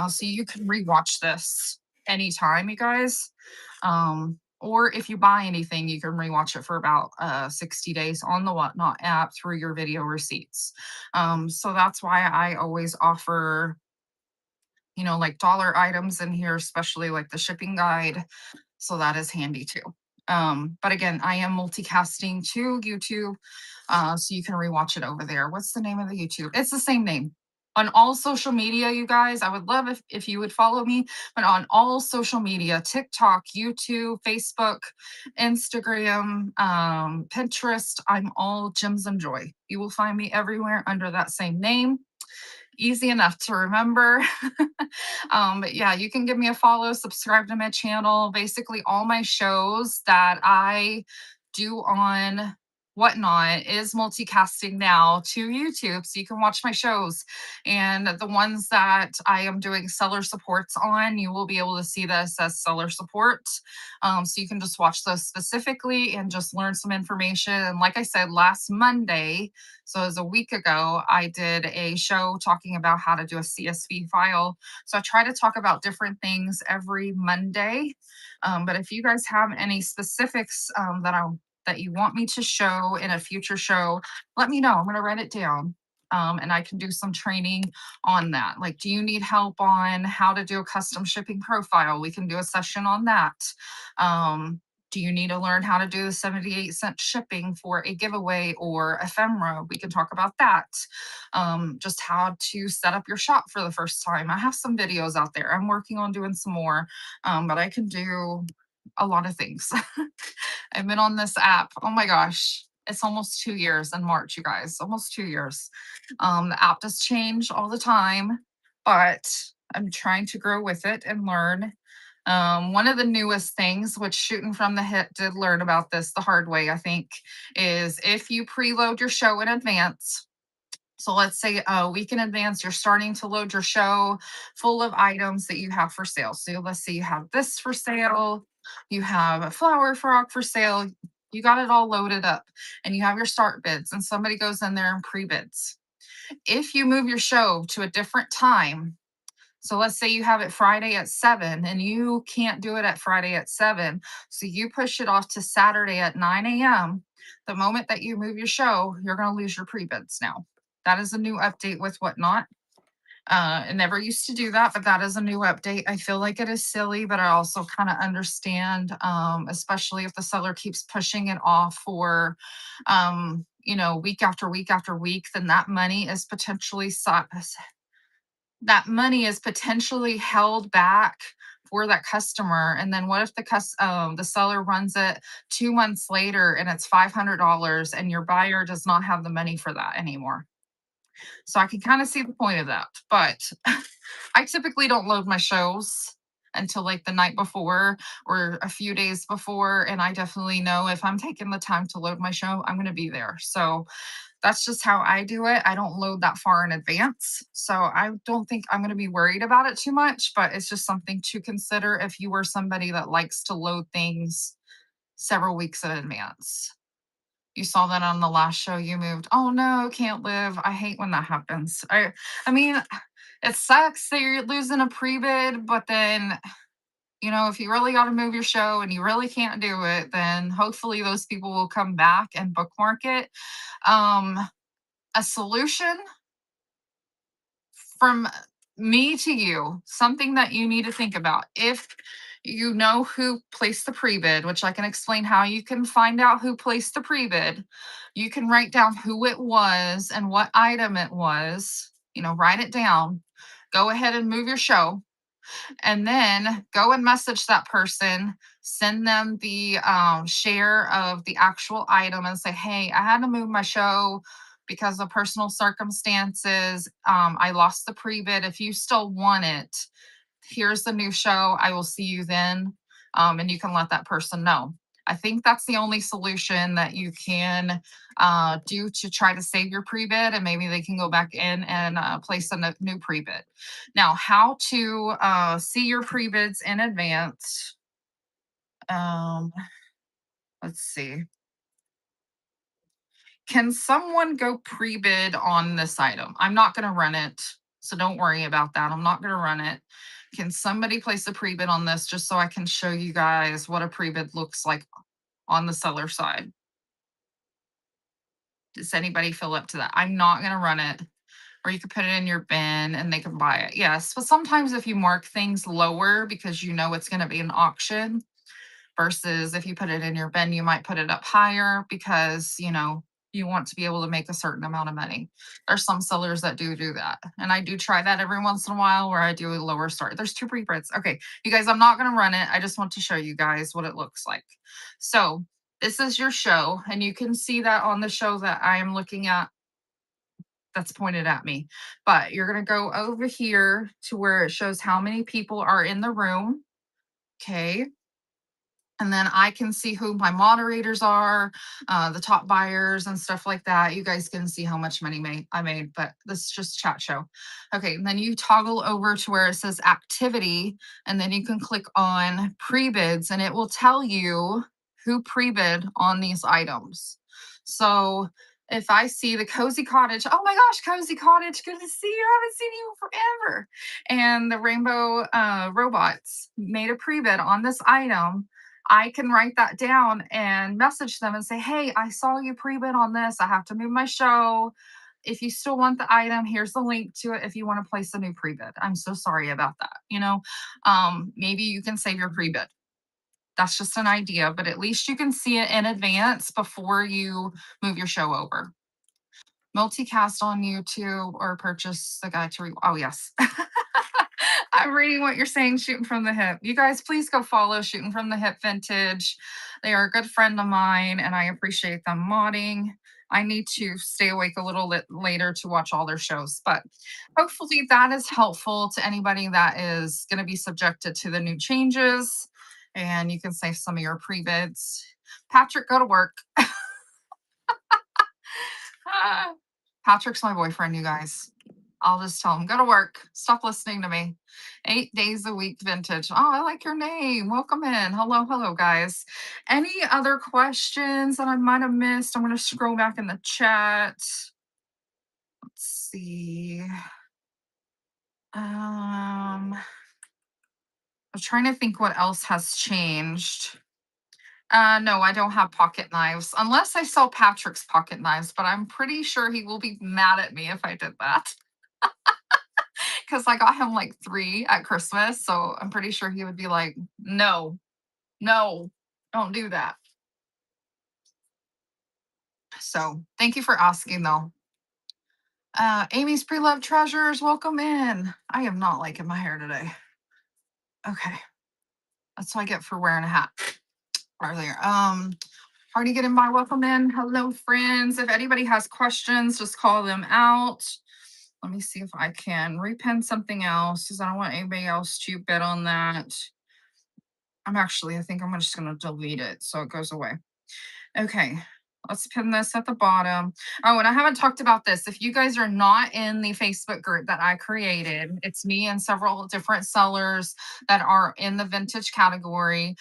So you can rewatch this anytime, you guys. Or if you buy anything, you can rewatch it for about 60 days on the Whatnot app through your video receipts. So that's why I always offer, like dollar items in here, especially like the shipping guide. So that is handy too. But again, I am multicasting to YouTube, so you can rewatch it over there. What's the name of the YouTube? It's the same name. On all social media, you guys, I would love if you would follow me, but on all social media, TikTok, YouTube, Facebook, Instagram, Pinterest, I'm all Gems and Joy. You will find me everywhere under that same name. Easy enough to remember. But yeah, you can give me a follow, subscribe to my channel. Basically, all my shows that I do on Whatnot is multicasting now to YouTube. So you can watch my shows. And the ones that I am doing seller supports on, you will be able to see this as seller support. So you can just watch those specifically and just learn some information. And like I said, last Monday, so it was a week ago, I did a show talking about how to do a CSV file. So I try to talk about different things every Monday. But if you guys have any specifics that you want me to show in a future show, let me know. I'm going to write it down. And I can do some training on that. Like, do you need help on how to do a custom shipping profile? We can do a session on that. Do you need to learn how to do the 78-cent shipping for a giveaway or ephemera? We can talk about that. Just how to set up your shop for the first time. I have some videos out there. I'm working on doing some more, but I can do a lot of things. I've been on this app. Oh my gosh. It's almost 2 years in March, you guys. Almost 2 years. The app does change all the time, but I'm trying to grow with it and learn. One of the newest things, which Shooting from the Hip did learn about this the hard way, I think, is if you preload your show in advance. So let's say a week in advance, you're starting to load your show full of items that you have for sale. So let's say you have this for sale, you have a flower frog for sale, you got it all loaded up, and you have your start bids, and somebody goes in there and pre bids. If you move your show to a different time, so let's say you have it Friday at 7 and you can't do it at Friday at 7. So you push it off to Saturday at 9 a.m. The moment that you move your show, you're going to lose your pre bids now. That is a new update with Whatnot. It never used to do that, but that is a new update. I feel like it is silly, but I also kind of understand, especially if the seller keeps pushing it off for, week after week after week, then that money is potentially held back for that customer. And then what if the seller runs it 2 months later and it's $500 and your buyer does not have the money for that anymore? So I can kind of see the point of that, but I typically don't load my shows until like the night before or a few days before. And I definitely know if I'm taking the time to load my show, I'm going to be there. So that's just how I do it. I don't load that far in advance. So I don't think I'm going to be worried about it too much, but it's just something to consider if you were somebody that likes to load things several weeks in advance. You saw that on the last show you moved. Oh no, can't live. I hate when that happens. I mean, it sucks that you're losing a pre-bid, but then, if you really got to move your show and you really can't do it, then hopefully those people will come back and bookmark it. A solution from me to you, something that you need to think about. If you know who placed the pre-bid, which I can explain how you can find out who placed the pre-bid, you can write down who it was and what item it was, write it down. Go ahead and move your show, and then go and message that person, send them the share of the actual item and say, hey, I had to move my show because of personal circumstances. I lost the pre-bid. If you still want it, here's the new show. I will see you then. And you can let that person know. I think that's the only solution that you can do to try to save your pre-bid, and maybe they can go back in and place a new pre-bid. Now, how to see your pre-bids in advance. Um, let's see. Can someone go pre-bid on this item? I'm not going to run it, so don't worry about that. I'm not going to run it. Can somebody place a pre-bid on this just so I can show you guys what a pre-bid looks like on the seller side? Does anybody feel up to that? I'm not going to run it. Or you could put it in your bin and they can buy it. Yes, but sometimes if you mark things lower because you know it's going to be an auction, versus if you put it in your bin, you might put it up higher because, you want to be able to make a certain amount of money. There's some sellers that do that. And I do try that every once in a while where I do a lower start. There's two pre-bids. Okay, you guys, I'm not going to run it. I just want to show you guys what it looks like. So this is your show, and you can see that on the show that I am looking at that's pointed at me. But you're going to go over here to where it shows how many people are in the room. Okay. And then I can see who my moderators are, the top buyers and stuff like that. You guys can see how much money I made, but this is just chat show. Okay, and then you toggle over to where it says activity, and then you can click on pre-bids, and it will tell you who pre-bid on these items. So if I see the Cozy Cottage, oh my gosh, Cozy Cottage, good to see you. I haven't seen you forever. And the Rainbow Robots made a pre-bid on this item. I can write that down and message them and say, hey, I saw you pre-bid on this. I have to move my show. If you still want the item, here's the link to it if you want to place a new pre-bid. I'm so sorry about that. Maybe you can save your pre-bid. That's just an idea, but at least you can see it in advance before you move your show over. Multicast on YouTube or purchase the guide to oh yes. I'm reading what you're saying, Shooting from the Hip. You guys, please go follow Shooting from the Hip Vintage. They are a good friend of mine, and I appreciate them modding. I need to stay awake a little bit later to watch all their shows, but hopefully that is helpful to anybody that is going to be subjected to the new changes, and you can save some of your pre-bids. Patrick, go to work. Patrick's my boyfriend, you guys. I'll just tell him, go to work. Stop listening to me. 8 days a week vintage. Oh, I like your name. Welcome in. Hello, guys. Any other questions that I might have missed? I'm going to scroll back in the chat. Let's see. I'm trying to think what else has changed. No, I don't have pocket knives unless I sell Patrick's pocket knives, but I'm pretty sure he will be mad at me if I did that. Because I got him like 3 at Christmas. So I'm pretty sure he would be like, no, don't do that. So thank you for asking though. Amy's pre-loved treasures, welcome in. I am not liking my hair today. Okay. That's what I get for wearing a hat earlier. Already getting by, welcome in. Hello, friends. If anybody has questions, just call them out. Let me see if I can repin something else because I don't want anybody else to bid on that. I think I'm just going to delete it so it goes away. Okay, let's pin this at the bottom. Oh, and I haven't talked about this. If you guys are not in the Facebook group that I created, it's me and several different sellers that are in the vintage category.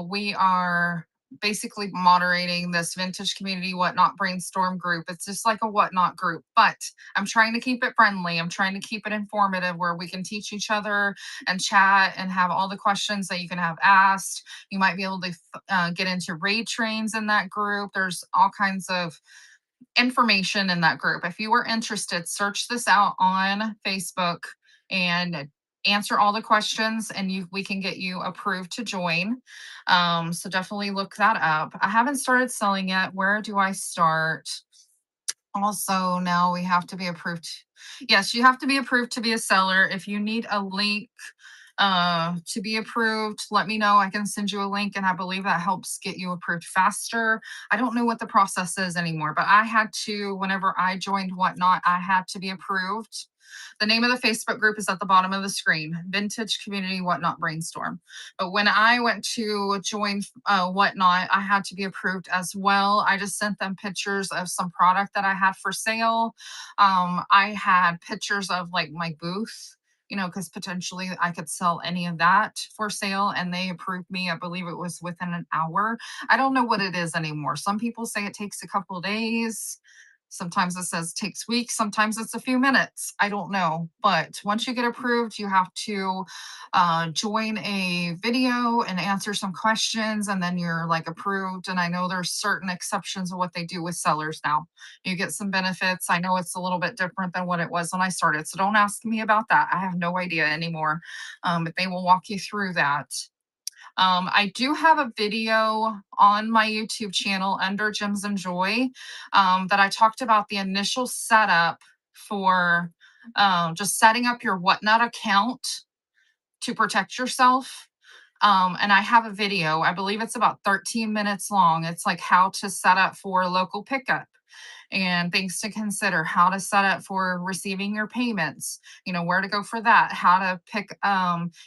We are basically moderating this vintage community whatnot brainstorm group. It's just like a whatnot group, but I'm trying to keep it friendly. I'm trying to keep it informative where we can teach each other and chat and have all the questions that you can have asked. You might be able to get into raid trains in that group. There's all kinds of information in that group. If you are interested, search this out on Facebook and answer all the questions, and we can get you approved to join. So definitely look that up. I haven't started selling yet. Where do I start? Also, now we have to be approved. Yes, you have to be approved to be a seller. If you need a link to be approved, let me know. I can send you a link, and I believe that helps get you approved faster. I don't know what the process is anymore, but I had to, whenever I joined Whatnot, I had to be approved. The name of the Facebook group is at the bottom of the screen, Vintage Community Whatnot Brainstorm. But when I went to join Whatnot, I had to be approved as well. I just sent them pictures of some product that I had for sale. I had pictures of like my booth, because potentially I could sell any of that for sale, and they approved me. I believe it was within an hour. I don't know what it is anymore. Some people say it takes a couple of days. Sometimes it says takes weeks. Sometimes it's a few minutes. I don't know. But once you get approved, you have to join a video and answer some questions, and then you're like approved. And I know there's certain exceptions of what they do with sellers now. You get some benefits. I know it's a little bit different than what it was when I started. So don't ask me about that. I have no idea anymore. But they will walk you through that. I do have a video on my YouTube channel under Gems and Joy that I talked about the initial setup for just setting up your Whatnot account to protect yourself. And I have a video, I believe it's about 13 minutes long. It's like how to set up for local pickup and things to consider, how to set up for receiving your payments, where to go for that, how to pick.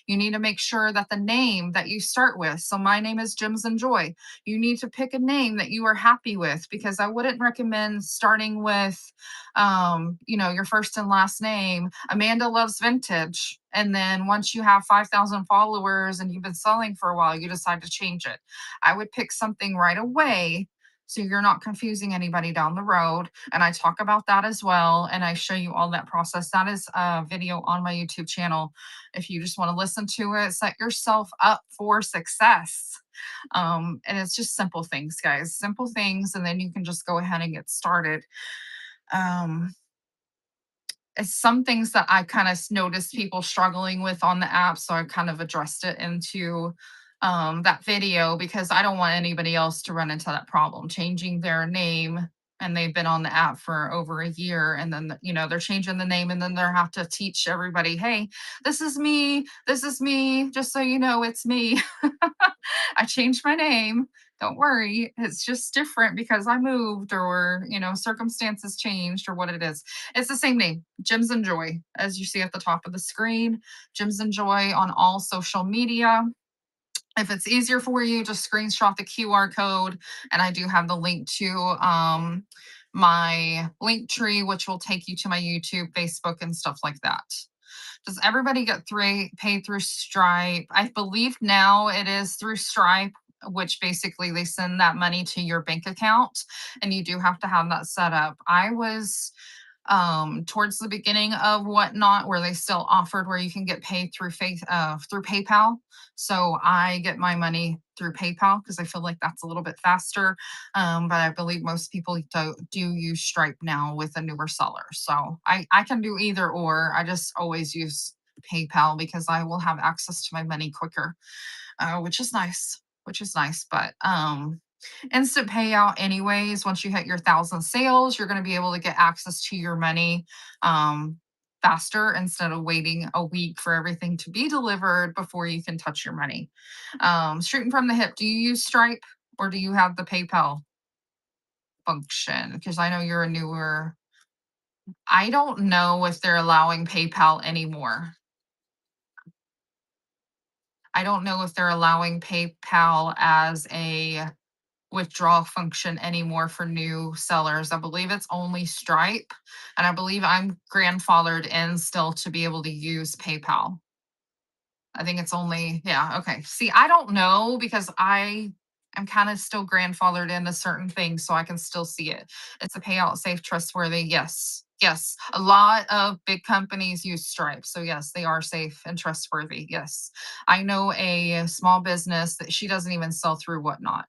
You need to make sure that the name that you start with, so my name is Gems and Joy, you need to pick a name that you are happy with, because I wouldn't recommend starting with your first and last name, Amanda Loves Vintage, and then once you have 5,000 followers and you've been selling for a while, you decide to change it. I would pick something right away so you're not confusing anybody down the road. And I talk about that as well. And I show you all that process. That is a video on my YouTube channel. If you just want to listen to it, set yourself up for success. And it's just simple things, guys, simple things. And then you can just go ahead and get started. Um, it's some things that I kind of noticed people struggling with on the app. So I kind of addressed it into that video, because I don't want anybody else to run into that problem, changing their name, and they've been on the app for over a year, and then they're changing the name, and then they'll have to teach everybody, hey, this is me, just so you know, it's me. I changed my name, don't worry, it's just different because I moved, or circumstances changed, or what it is. It's the same name, Gems and Joy, as you see at the top of the screen. Gems and Joy on all social media. If it's easier for you, just screenshot the QR code, and I do have the link to my link tree, which will take you to my YouTube, Facebook, and stuff like that. Does everybody get paid through Stripe? I believe now it is through Stripe, which basically they send that money to your bank account, and you do have to have that set up. I was towards the beginning of Whatnot, where they still offered where you can get paid through through PayPal. So I get my money through PayPal because I feel like that's a little bit faster. But I believe most people do use Stripe now with a newer seller. So I can do either or. I just always use PayPal because I will have access to my money quicker, which is nice. Which is nice, but instant payout anyways. Once you hit your 1,000 sales, you're going to be able to get access to your money faster, instead of waiting a week for everything to be delivered before you can touch your money. Shooting from the hip, do you use Stripe, or do you have the PayPal function? Because I know you're a newer. I don't know if they're allowing PayPal anymore. I don't know if they're allowing PayPal as a withdrawal function anymore for new sellers. I believe it's only Stripe, and I believe I'm grandfathered in still to be able to use PayPal. I think it's only, yeah, okay. See, I don't know, because I am kind of still grandfathered into certain things, so I can still see it. It's a payout safe, trustworthy. Yes. Yes. A lot of big companies use Stripe. So yes, they are safe and trustworthy. Yes. I know a small business that she doesn't even sell through Whatnot.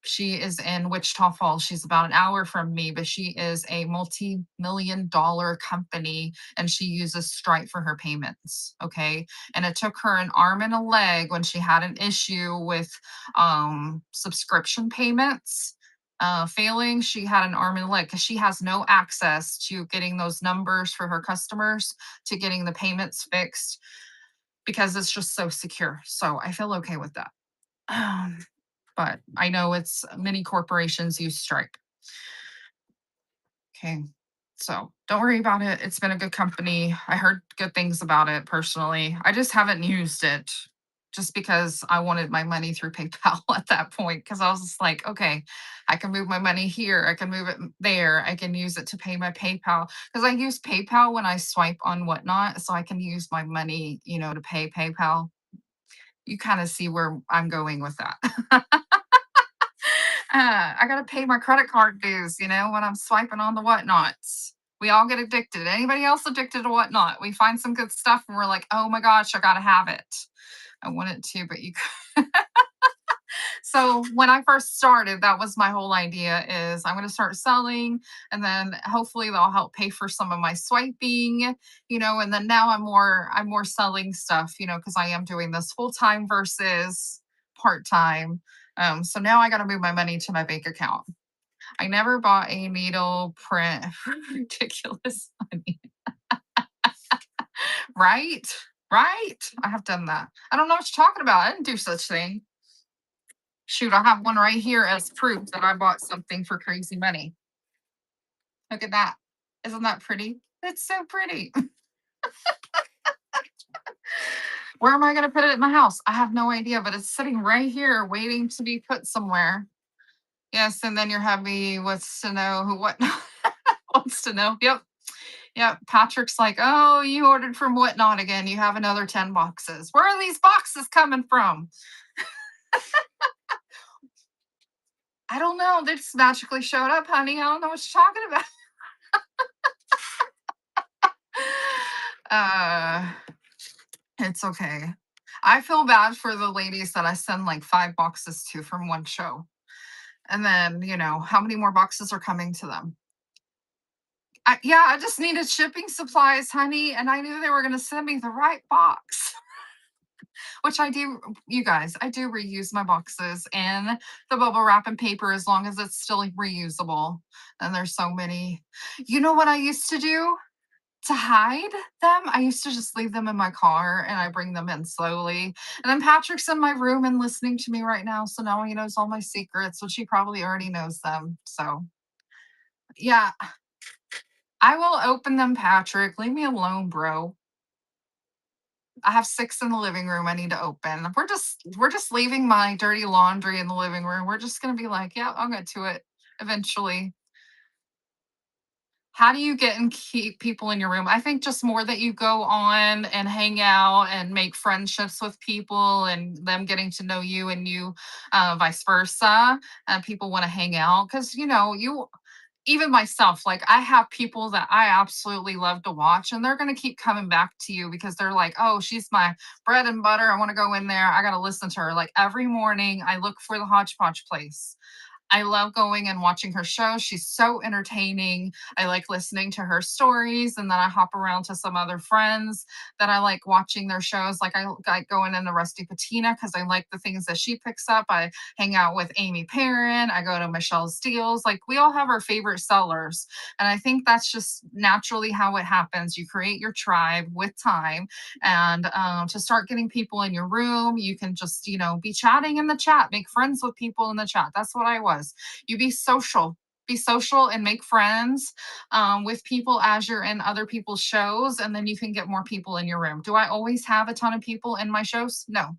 She is in Wichita Falls. She's about an hour from me, but she is a multi-million-dollar company and she uses Stripe for her payments. Okay. And it took her an arm and a leg when she had an issue with subscription payments failing. She had an arm and a leg because she has no access to getting those numbers for her customers, to getting the payments fixed because it's just so secure. So I feel okay with that. Um, but I know it's many corporations use Stripe. Okay. So don't worry about it. It's been a good company. I heard good things about it personally. I just haven't used it just because I wanted my money through PayPal at that point. Cause I was just like, okay, I can move my money here. I can move it there. I can use it to pay my PayPal. Cause I use PayPal when I swipe on Whatnot. So I can use my money, to pay PayPal. You kind of see where I'm going with that. I gotta pay my credit card dues, when I'm swiping on the whatnots. We all get addicted. Anybody else addicted to whatnot? We find some good stuff and we're like, oh my gosh, I gotta have it. I want it too, but you so when I first started, that was my whole idea is I'm gonna start selling and then hopefully they'll help pay for some of my swiping, and then now I'm more selling stuff, because I am doing this full time versus part time. So now I got to move my money to my bank account. I never bought a needle print for ridiculous money. Right? Right? I have done that. I don't know what you're talking about. I didn't do such thing. Shoot, I have one right here as proof that I bought something for crazy money. Look at that. Isn't that pretty? It's so pretty. Where am I going to put it in the house? I have no idea, but it's sitting right here waiting to be put somewhere. Yes, and then your hubby wants to know who what wants to know. Yep. Yep. Patrick's like, oh, you ordered from Whatnot again. You have another 10 boxes. Where are these boxes coming from? I don't know. They just magically showed up, honey. I don't know what you're talking about. uh it's okay. I feel bad for the ladies that I send like 5 boxes to from one show. And then, how many more boxes are coming to them? Yeah, I just needed shipping supplies, honey, and I knew they were going to send me the right box, which I do. You guys, I do reuse my boxes and the bubble wrap and paper as long as it's still reusable. And there's so many. You know what I used to do to hide them? I used to just leave them in my car and I bring them in slowly. And then Patrick's in my room and listening to me right now. So now he knows all my secrets, which he probably already knows them. So, yeah, I will open them, Patrick. Leave me alone, bro. I have 6 in the living room I need to open. We're just leaving my dirty laundry in the living room. We're just gonna be like, yeah, I'll get to it eventually. How do you get and keep people in your room? I think just more that you go on and hang out and make friendships with people and them getting to know you and you vice versa. People want to hang out because you even myself, like I have people that I absolutely love to watch, and they're going to keep coming back to you because they're like, oh, she's my bread and butter. I want to go in there. I got to listen to her. Like every morning, I look for the Hodgepodge place. I love going and watching her show. She's so entertaining. I like listening to her stories, and then I hop around to some other friends that I like watching their shows. Like I like going into Rusty Patina because I like the things that she picks up. I hang out with Amy Perrin. I go to Michelle Steele's. Like we all have our favorite sellers, and I think that's just naturally how it happens. You create your tribe with time, and to start getting people in your room, you can just be chatting in the chat, make friends with people in the chat. That's what I was. You be social and make friends with people as you're in other people's shows, and then you can get more people in your room. Do I always have a ton of people in my shows? No.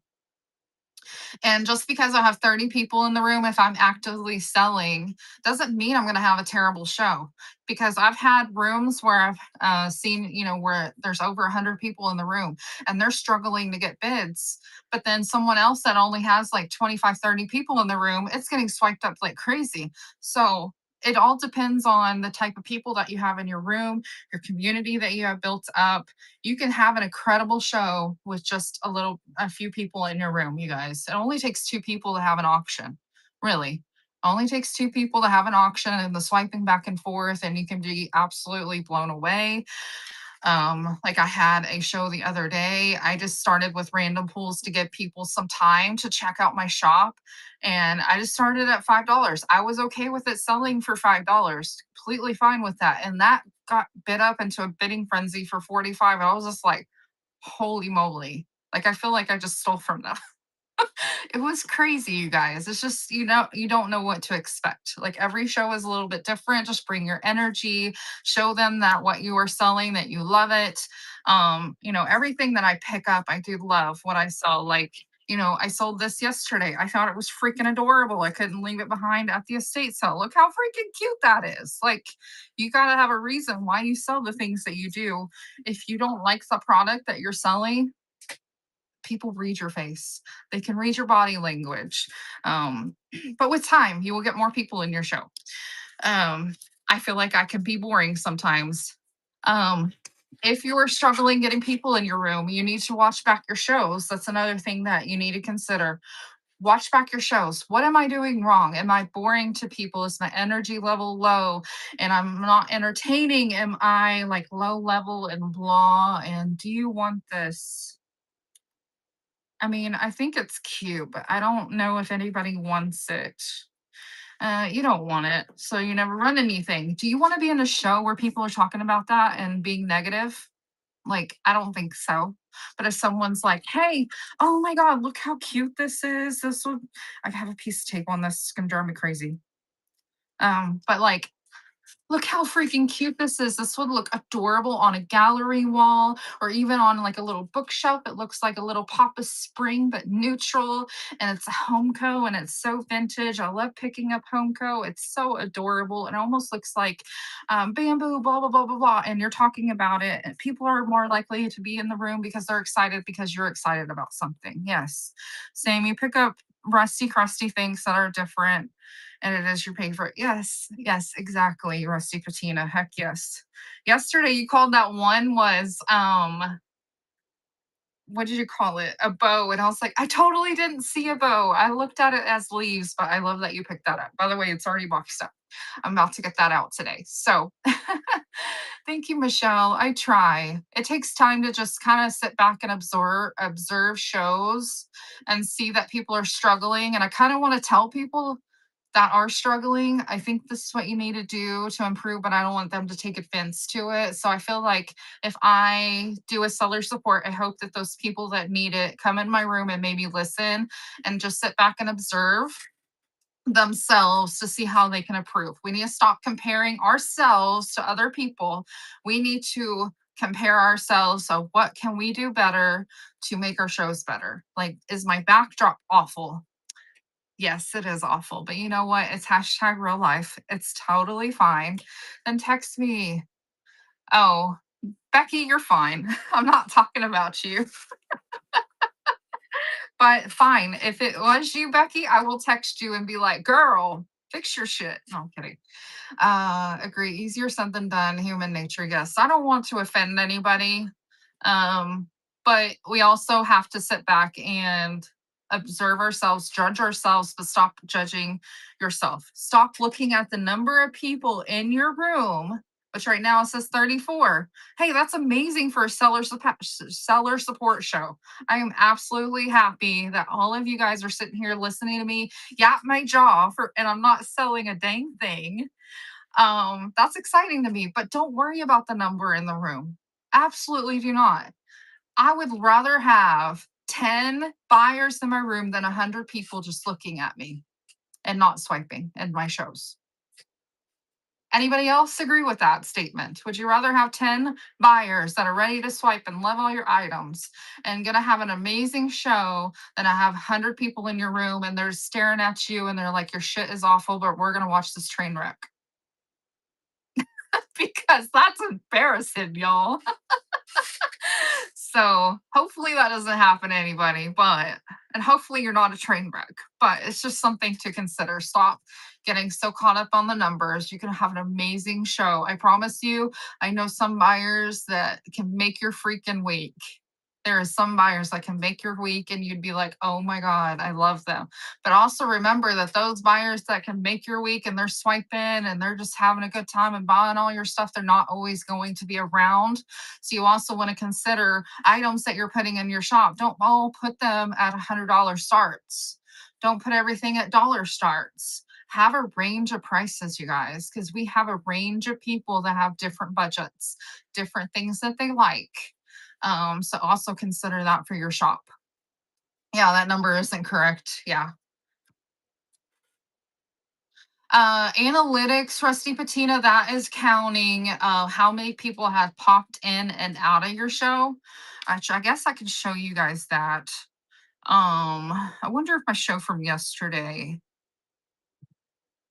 And just because I have 30 people in the room, if I'm actively selling, doesn't mean I'm going to have a terrible show. Because I've had rooms where I've seen, where there's over 100 people in the room and they're struggling to get bids. But then someone else that only has like 25, 30 people in the room, it's getting swiped up like crazy. So it all depends on the type of people that you have in your room, your community that you have built up. You can have an incredible show with just a few people in your room, you guys. It only takes 2 people to have an auction, really. Only takes two people to have an auction and the swiping back and forth, and you can be absolutely blown away. Like I had a show the other day. I just started with random pools to give people some time to check out my shop. And I just started at $5. I was okay with it selling for $5, completely fine with that. And that got bid up into a bidding frenzy for 45. I was just like, holy moly. Like I feel like I just stole from them. It was crazy, you guys. It's just, you don't know what to expect. Like every show is a little bit different. Just bring your energy, show them that what you are selling, that you love it. Everything that I pick up, I do love what I sell. Like, I sold this yesterday. I thought it was freaking adorable. I couldn't leave it behind at the estate sale. Look how freaking cute that is. Like, you got to have a reason why you sell the things that you do. If you don't like the product that you're selling, people read your face. They can read your body language. But with time, you will get more people in your show. Um, I feel like I can be boring sometimes. Um, if you are struggling getting people in your room, you need to watch back your shows. That's another thing that you need to consider. Watch back your shows. What am I doing wrong? Am I boring to people? Is my energy level low and I'm not entertaining? Am I like low level and blah? And do you want this? I mean, I think it's cute, but I don't know if anybody wants it. You don't want it, so you never run anything. Do you want to be in a show where people are talking about that and being negative? Like, I don't think so. But if someone's like, "Hey, oh my God, look how cute this is. This would," I have a piece of tape on this. It's gonna drive me crazy. But like, look how freaking cute this is. This would look adorable on a gallery wall or even on like a little bookshelf. It looks like a little Papa Spring, but neutral. And it's a Homeco and it's so vintage. I love picking up Homeco. It's so adorable. It almost looks like bamboo, blah, blah, blah, blah, blah. And you're talking about it. And people are more likely to be in the room because they're excited because you're excited about something. Yes. Same. You pick up rusty, crusty things that are different and it is your favorite. Yes, yes, exactly, Rusty Patina. Heck yes. Yesterday you called that one was what did you call it? A bow. And I was like, I totally didn't see a bow. I looked at it as leaves, but I love that you picked that up. By the way, it's already boxed up. I'm about to get that out today. So thank you, Michelle. I try. It takes time to just kind of sit back and observe shows and see that people are struggling. And I kind of want to tell people that are struggling, I think this is what you need to do to improve, but I don't want them to take offense to it. So I feel like if I do a seller support, I hope that those people that need it come in my room and maybe listen and just sit back and observe themselves to see how they can improve. We need to stop comparing ourselves to other people. We need to compare ourselves. So what can we do better to make our shows better? Like, is my backdrop awful? Yes, it is awful, but you know what? It's hashtag real life. It's totally fine. Then text me. Oh, Becky, you're fine. I'm not talking about you, but fine. If it was you, Becky, I will text you and be like, girl, fix your shit. No, I'm kidding. Agree. Easier said than done. Human nature. Yes. I don't want to offend anybody. Um, but we also have to sit back and observe ourselves, judge ourselves, but stop judging yourself. Stop looking at the number of people in your room, which right now it says 34. Hey, that's amazing for a seller support show. I am absolutely happy that all of you guys are sitting here listening to me yap my jaw for, and I'm not selling a dang thing. That's exciting to me, but don't worry about the number in the room. Absolutely do not. I would rather have 10 buyers in my room than 100 people just looking at me and not swiping in my shows. Anybody else agree with that statement? Would you rather have 10 buyers that are ready to swipe and love all your items and gonna have an amazing show than I have 100 people in your room and they're staring at you and they're like, your shit is awful, but we're gonna watch this train wreck? Because that's embarrassing, y'all. So hopefully that doesn't happen to anybody, and hopefully you're not a train wreck, but it's just something to consider. Stop getting so caught up on the numbers. You can have an amazing show. I promise you, I know some buyers that can make your freaking week. There are some buyers that can make your week and you'd be like, oh my God, I love them. But also remember that those buyers that can make your week and they're swiping and they're just having a good time and buying all your stuff, they're not always going to be around. So you also want to consider items that you're putting in your shop. Don't all put them at $100 starts. Don't put everything at dollar starts. Have a range of prices, you guys, because we have a range of people that have different budgets, different things that they like. So also consider that for your shop. Yeah, that number isn't correct. Yeah. Analytics, Rusty Patina, that is counting how many people have popped in and out of your show. Actually, I guess I can show you guys that. I wonder if my show from yesterday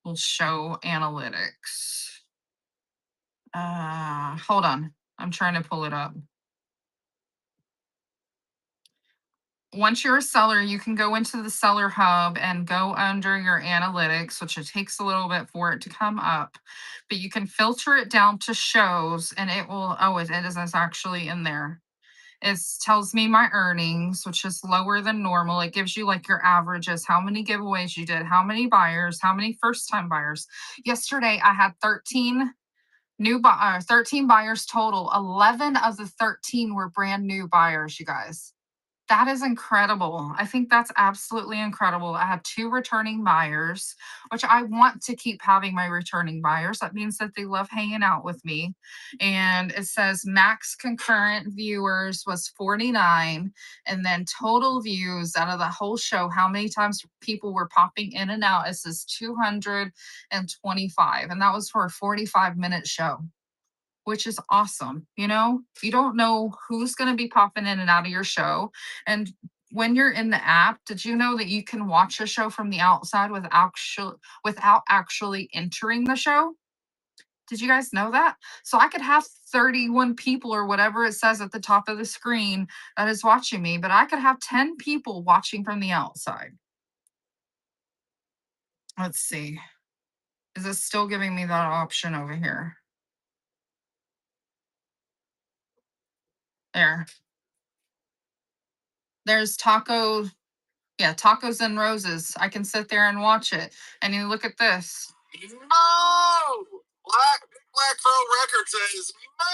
will show analytics. Hold on. I'm trying to pull it up. Once you're a seller, you can go into the seller hub and go under your analytics, which it takes a little bit for it to come up, but you can filter it down to shows and it will, oh, it is it's actually in there. It tells me my earnings, which is lower than normal. It gives you like your averages, how many giveaways you did, how many buyers, how many first time buyers. Yesterday, I had 13 13 buyers total. 11 of the 13 were brand new buyers, you guys. That is incredible. I think that's absolutely incredible. I had 2 returning buyers, which I want to keep having my returning buyers. That means that they love hanging out with me. And it says max concurrent viewers was 49. And then total views out of the whole show, how many times people were popping in and out, it says 225. And that was for a 45-minute show, which is awesome. You know, you don't know who's going to be popping in and out of your show. And when you're in the app, did you know that you can watch a show from the outside without actually entering the show? Did you guys know that? So I could have 31 people or whatever it says at the top of the screen that is watching me, but I could have 10 people watching from the outside. Let's see. Is it still giving me that option over here? There. There's tacos and roses. I can sit there and watch it. And you look at this. No! Black Crow Record says no!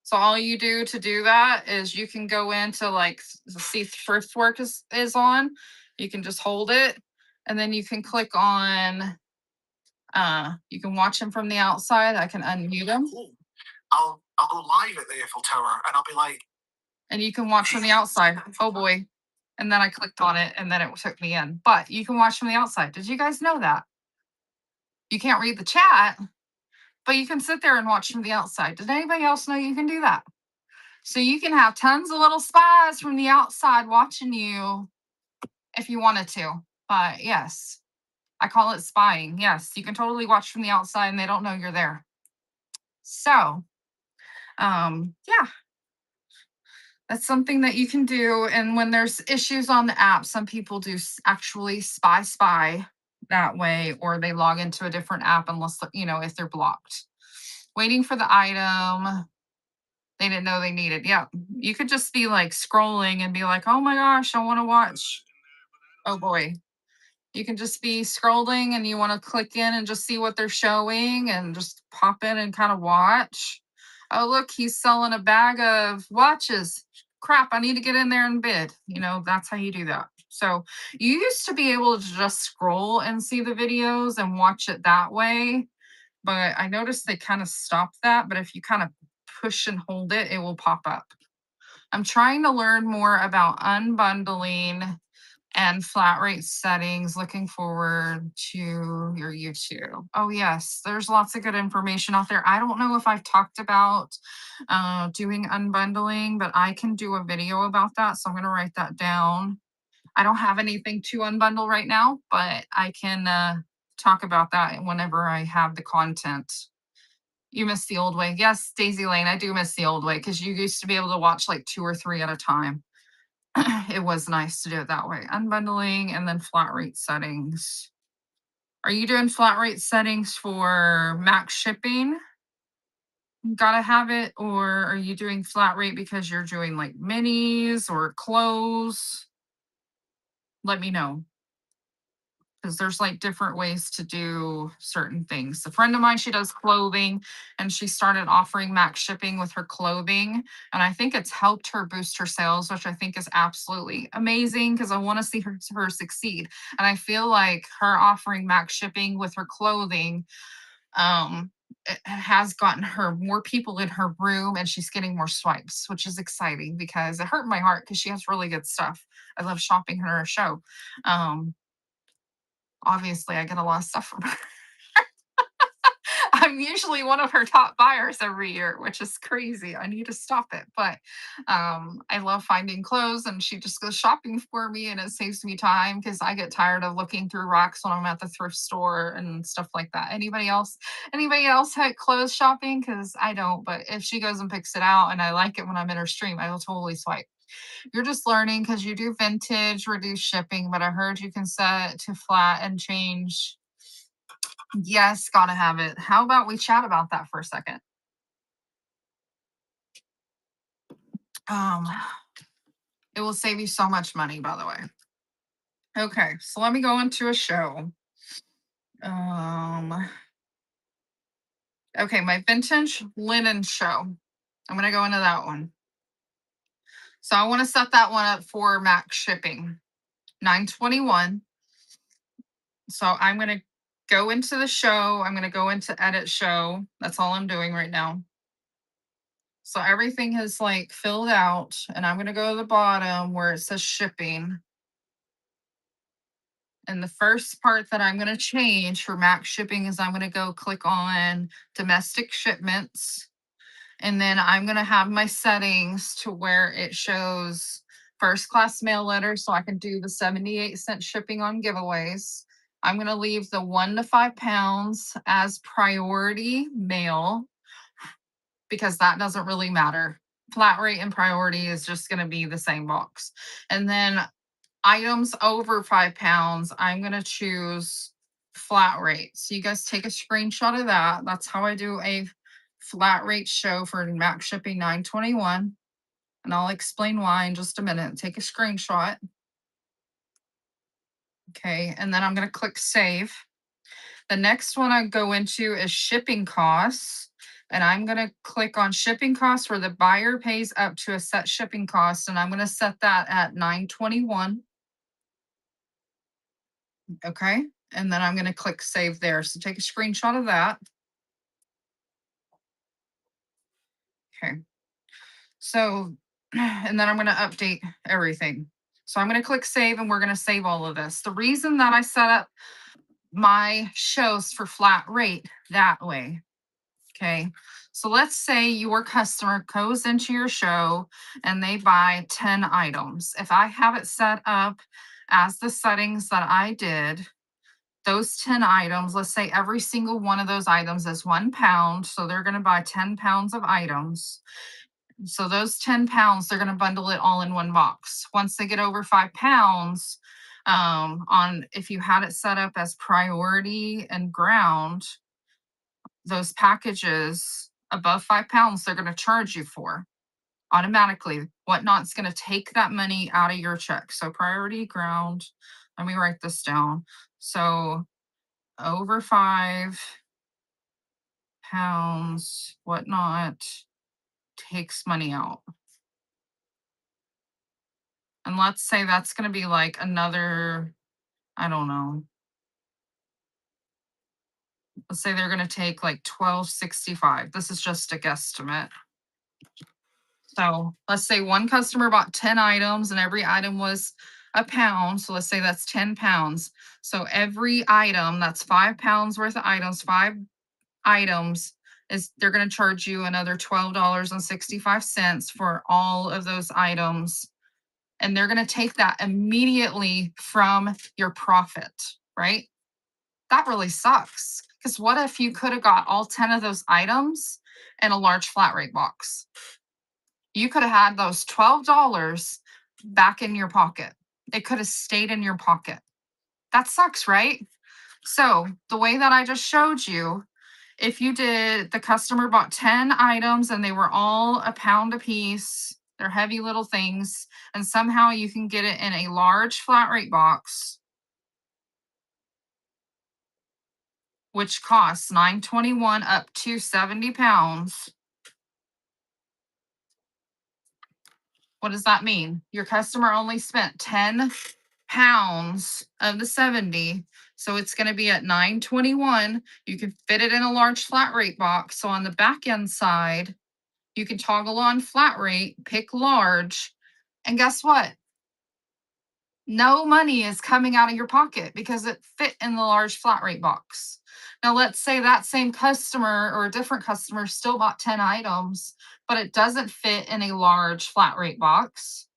So all you do to do that is you can go into like see thrift work is on. You can just hold it and then you can click on you can watch them from the outside. I can unmute them. Cool. I'll go live at the Eiffel Tower and I'll be like, and you can watch from the outside. Oh boy. And then I clicked on it and then it took me in. But you can watch from the outside. Did you guys know that? You can't read the chat, but you can sit there and watch from the outside. Did anybody else know you can do that? So you can have tons of little spies from the outside watching you if you wanted to. But yes, I call it spying. Yes, you can totally watch from the outside and they don't know you're there. So, yeah, that's something that you can do. And when there's issues on the app, some people do actually spy that way, or they log into a different app unless, if they're blocked. Waiting for the item they didn't know they needed. Yeah, you could just be like scrolling and be like, oh my gosh, I want to watch. Oh boy. You can just be scrolling and you want to click in and just see what they're showing and just pop in and kind of watch. Oh, look, he's selling a bag of watches. Crap, I need to get in there and bid. That's how you do that. So you used to be able to just scroll and see the videos and watch it that way. But I noticed they kind of stopped that. But if you kind of push and hold it, it will pop up. I'm trying to learn more about unbundling and flat rate settings. Looking forward to your YouTube. Oh yes, there's lots of good information out there. I don't know if I've talked about doing unbundling, but I can do a video about that. So I'm going to write that down. I don't have anything to unbundle right now, but I can talk about that whenever I have the content. You miss the old way. Yes, Daisy Lane, I do miss the old way because you used to be able to watch like 2 or 3 at a time. It was nice to do it that way. Unbundling and then flat rate settings. Are you doing flat rate settings for max shipping? gotta have it, or are you doing flat rate because you're doing like minis or clothes? Let me know. Because there's like different ways to do certain things. A friend of mine, she does clothing and she started offering max shipping with her clothing. And I think it's helped her boost her sales, which I think is absolutely amazing because I want to see her succeed. And I feel like her offering max shipping with her clothing it has gotten her more people in her room and she's getting more swipes, which is exciting because it hurt my heart because she has really good stuff. I love shopping her show. Um, Obviously, I get a lot of stuff from her. I'm usually one of her top buyers every year, which is crazy. I need to stop it. But I love finding clothes and she just goes shopping for me and it saves me time because I get tired of looking through racks when I'm at the thrift store and stuff like that. Anybody else had clothes shopping? Because I don't, but if she goes and picks it out and I like it when I'm in her stream, I will totally swipe. You're just learning because you do vintage, reduce shipping, but I heard you can set to flat and change. Yes, gotta have it. How about we chat about that for a second? Um, it will save you so much money, by the way. Okay, so let me go into a show. Um, okay, my vintage linen show. I'm gonna go into that one. So I want to set that one up for max shipping, 921. So I'm gonna go into the show. I'm gonna go into edit show. That's all I'm doing right now. So everything is like filled out, and I'm gonna go to the bottom where it says shipping. And the first part that I'm going to change for max shipping is I'm going to go click on domestic shipments. And then I'm going to have my settings to where it shows first class mail letter. So I can do the 78-cent shipping on giveaways. I'm going to leave the 1 to 5 pounds as priority mail because that doesn't really matter. Flat rate and priority is just going to be the same box. And then items over 5 pounds, I'm going to choose flat rate. So you guys take a screenshot of that. That's how I do a flat rate show for max shipping 921. And I'll explain why in just a minute. Take a screenshot. Okay. And then I'm going to click save. The next one I go into is shipping costs. And I'm going to click on shipping costs where the buyer pays up to a set shipping cost. And I'm going to set that at 921. Okay. And then I'm going to click save there. So take a screenshot of that. Okay. So, and then I'm going to update everything. So I'm going to click save and we're going to save all of this. The reason that I set up my shows for flat rate that way. Okay. So let's say your customer goes into your show and they buy 10 items. If I have it set up as the settings that I did, those 10 items, let's say every single one of those items is 1 pound. So they're going to buy 10 pounds of items. So those 10 pounds, they're going to bundle it all in one box. Once they get over 5 pounds, on if you had it set up as priority and ground, those packages above 5 pounds, they're going to charge you for automatically. Whatnot's going to take that money out of your check. So priority ground, let me write this down. So over 5 pounds, whatnot, takes money out. And let's say that's going to be like another, I don't know. Let's say they're going to take like 1265. This is just a guesstimate. So let's say one customer bought 10 items and every item was a pound. So let's say that's 10 pounds. So every item that's 5 pounds worth of items, 5 items is they're going to charge you another $12.65 for all of those items. And they're going to take that immediately from your profit, right? That really sucks. Because what if you could have got all 10 of those items in a large flat rate box? You could have had those $12 back in your pocket. It could have stayed in your pocket. That sucks, right? So the way that I just showed you if you did, the customer bought 10 items and they were all a pound a piece, they're heavy little things, and somehow you can get it in a large flat rate box, which costs $9.21 up to 70 pounds. What does that mean? Your customer only spent 10 pounds of the 70. So it's going to be at 9.21. You can fit it in a large flat rate box. So on the back end side, you can toggle on flat rate, pick large, and guess what? No money is coming out of your pocket because it fit in the large flat rate box. Now, let's say that same customer or a different customer still bought 10 items, but it doesn't fit in a large flat rate box.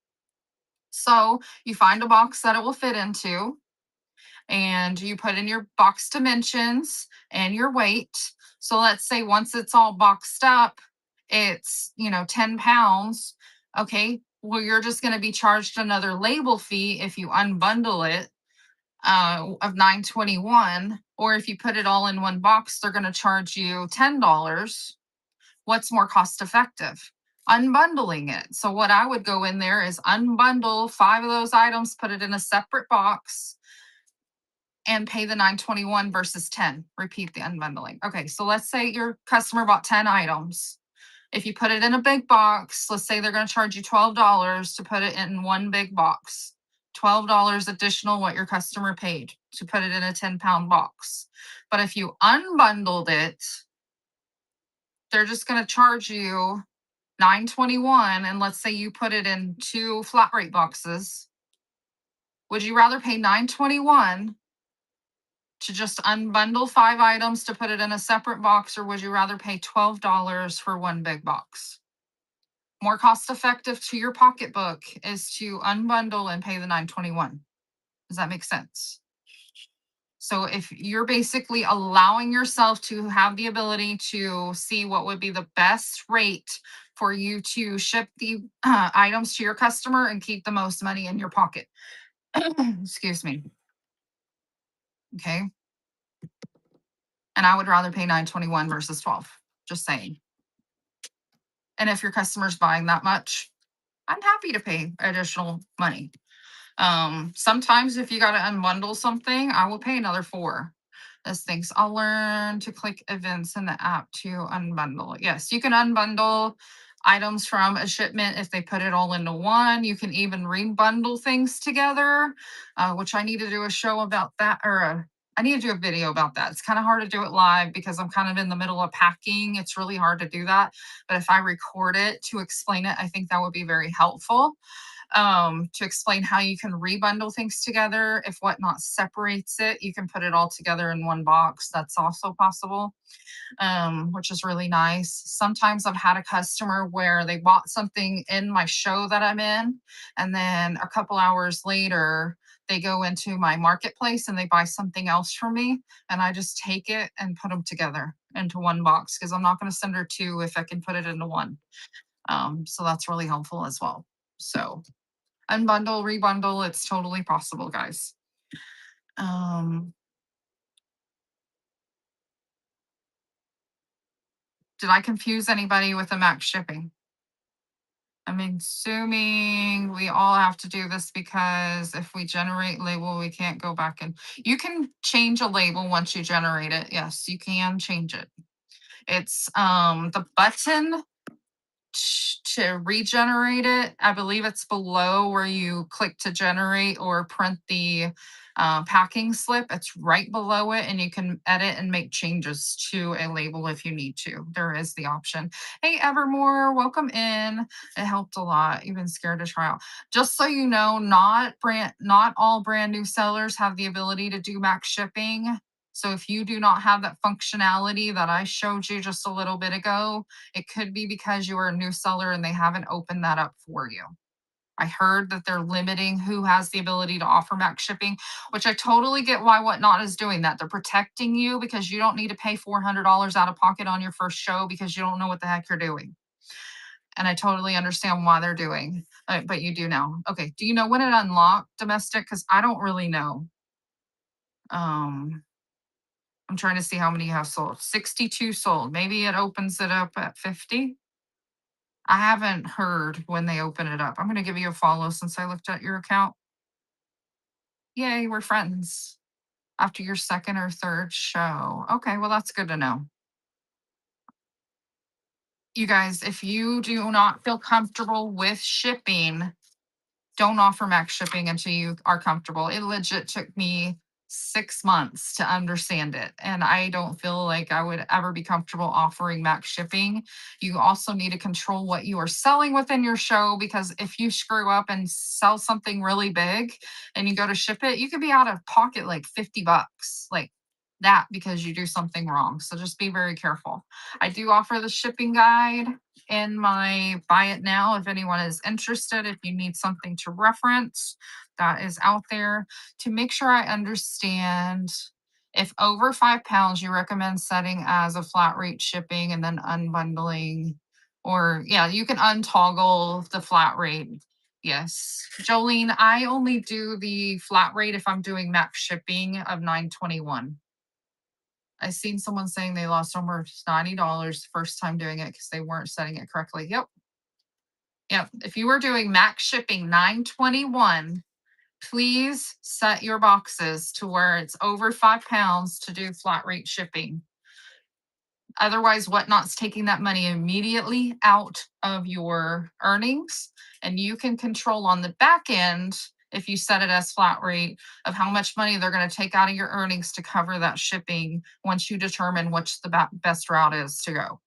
So you find a box that it will fit into, and you put in your box dimensions and your weight. So let's say once it's all boxed up, it's, 10 pounds. Okay. Well, you're just going to be charged another label fee if you unbundle it of 9.21. Or if you put it all in one box, they're going to charge you $10. What's more cost effective? Unbundling it. So what I would go in there is unbundle 5 of those items, put it in a separate box, and pay the 9.21 versus 10. Repeat the unbundling. Okay, so let's say your customer bought 10 items. If you put it in a big box, let's say they're going to charge you $12 to put it in one big box. $12 additional what your customer paid to put it in a 10-pound box. But if you unbundled it, they're just going to charge you 9.21, and let's say you put it in 2 flat rate boxes. Would you rather pay 9.21 to just unbundle 5 items to put it in a separate box, or would you rather pay $12 for one big box? More cost effective to your pocketbook is to unbundle and pay the 9.21. Does that make sense? So if you're basically allowing yourself to have the ability to see what would be the best rate for you to ship the items to your customer and keep the most money in your pocket. Excuse me. Okay. And I would rather pay 9.21 versus 12. Just saying. And if your customer's buying that much, I'm happy to pay additional money. Sometimes if you got to unbundle something, I will pay another $4. This thinks I'll learn to click events in the app to unbundle. Yes, you can unbundle items from a shipment if they put it all into one. You can even rebundle things together, which I need to do a show about that, or I need to do a video about that. It's kind of hard to do it live because I'm kind of in the middle of packing. It's really hard to do that. But if I record it to explain it, I think that would be very helpful. To explain how you can rebundle things together. If Whatnot separates it, you can put it all together in one box. That's also possible, which is really nice. Sometimes I've had a customer where they bought something in my show that I'm in, and then a couple hours later, they go into my marketplace and they buy something else from me, and I just take it and put them together into one box because I'm not going to send her 2 if I can put it into one. So that's really helpful as well. So unbundle, rebundle, it's totally possible, guys. Did I confuse anybody with the max shipping? I'm assuming we all have to do this because if we generate label, we can't go back and you can change a label once you generate it. Yes, you can change it. It's the button to regenerate it. I believe it's below where you click to generate or print the packing slip. It's right below it, and you can edit and make changes to a label if you need to. There is the option. Hey, Evermore, welcome in. It helped a lot. You've been scared to try out. Just so you know, not all brand new sellers have the ability to do max shipping. So if you do not have that functionality that I showed you just a little bit ago, it could be because you are a new seller and they haven't opened that up for you. I heard that they're limiting who has the ability to offer max shipping, which I totally get why Whatnot is doing that. They're protecting you because you don't need to pay $400 out of pocket on your first show because you don't know what the heck you're doing. And I totally understand why they're doing, but you do now. Okay. Do you know when it unlocked domestic? Because I don't really know. I'm trying to see how many have sold. 62 sold. Maybe it opens it up at 50. I haven't heard when they open it up. I'm going to give you a follow since I looked at your account. Yay, we're friends after your second or third show. Okay, well, that's good to know. You guys, if you do not feel comfortable with shipping, don't offer max shipping until you are comfortable. It legit took me 6 months to understand it. And I don't feel like I would ever be comfortable offering max shipping. You also need to control what you are selling within your show, because if you screw up and sell something really big and you go to ship it, you could be out of pocket like 50 bucks. Like that, because you do something wrong. So just be very careful. I do offer the shipping guide in my buy it now if anyone is interested. If you need something to reference, that is out there. To make sure I understand, if over 5 pounds, you recommend setting as a flat rate shipping and then unbundling, or yeah, you can untoggle the flat rate. Yes, Jolene, I only do the flat rate if I'm doing max shipping of $9.21. I seen someone saying they lost almost $90 first time doing it because they weren't setting it correctly. Yep. Yep. If you were doing max shipping $9.21, please set your boxes to where it's over 5 pounds to do flat rate shipping. Otherwise, Whatnot's taking that money immediately out of your earnings, and you can control on the back end, if you set it as flat rate, of how much money they're going to take out of your earnings to cover that shipping once you determine which the best route is to go.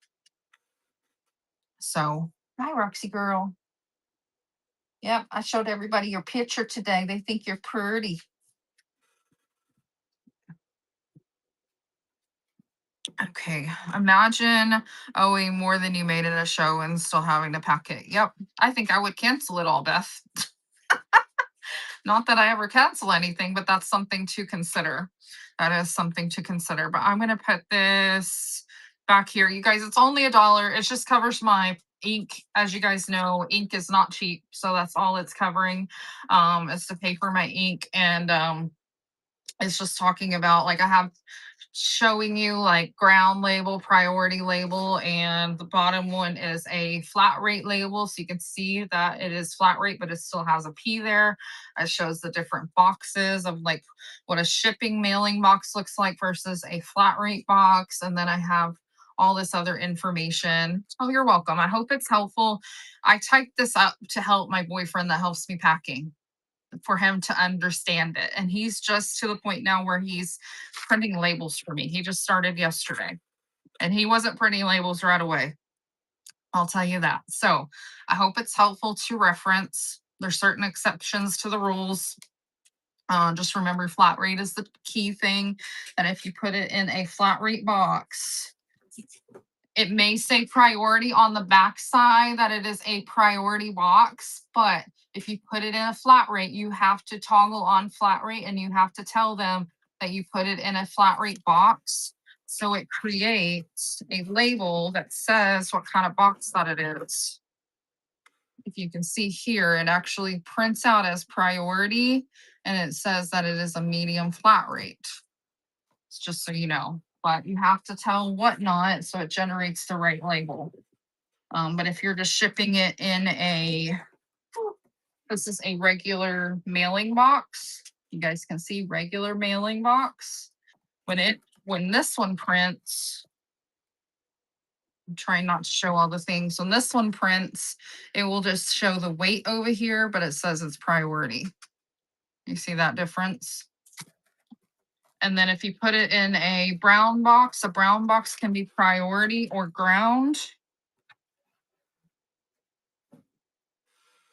So, hi, Roxy girl. Yep, I showed everybody your picture today. They think you're pretty. Okay, imagine owing more than you made in a show and still having to pack it. Yep, I think I would cancel it all, Beth. Not that I ever cancel anything, but that's something to consider. That is something to consider. But I'm going to put this back here. You guys, it's only $1. It just covers my ink. As you guys know, ink is not cheap. So that's all it's covering, is to pay for my ink. And it's just talking about, like, I have showing you like ground label, priority label, and the bottom one is a flat rate label. So you can see that it is flat rate, but it still has a P there. It shows the different boxes of like what a shipping mailing box looks like versus a flat rate box. And then I have all this other information. Oh, you're welcome. I hope it's helpful. I typed this up to help my boyfriend that helps me packing, for him to understand it. And he's just to the point now where he's printing labels for me. He just started yesterday and he wasn't printing labels right away. I'll tell you that. So I hope it's helpful to reference. There's certain exceptions to the rules. Just remember, flat rate is the key thing. And if you put it in a flat rate box, it may say priority on the back side that it is a priority box, but if you put it in a flat rate, you have to toggle on flat rate and you have to tell them that you put it in a flat rate box. So it creates a label that says what kind of box that it is. If you can see here, it actually prints out as priority and it says that it is a medium flat rate. It's just so you know, but you have to tell Whatnot so it generates the right label. But if you're just shipping it in this is a regular mailing box. You guys can see regular mailing box. When this one prints, I'm trying not to show all the things. When this one prints, it will just show the weight over here, but it says it's priority. You see that difference? And then if you put it in a brown box can be priority or ground.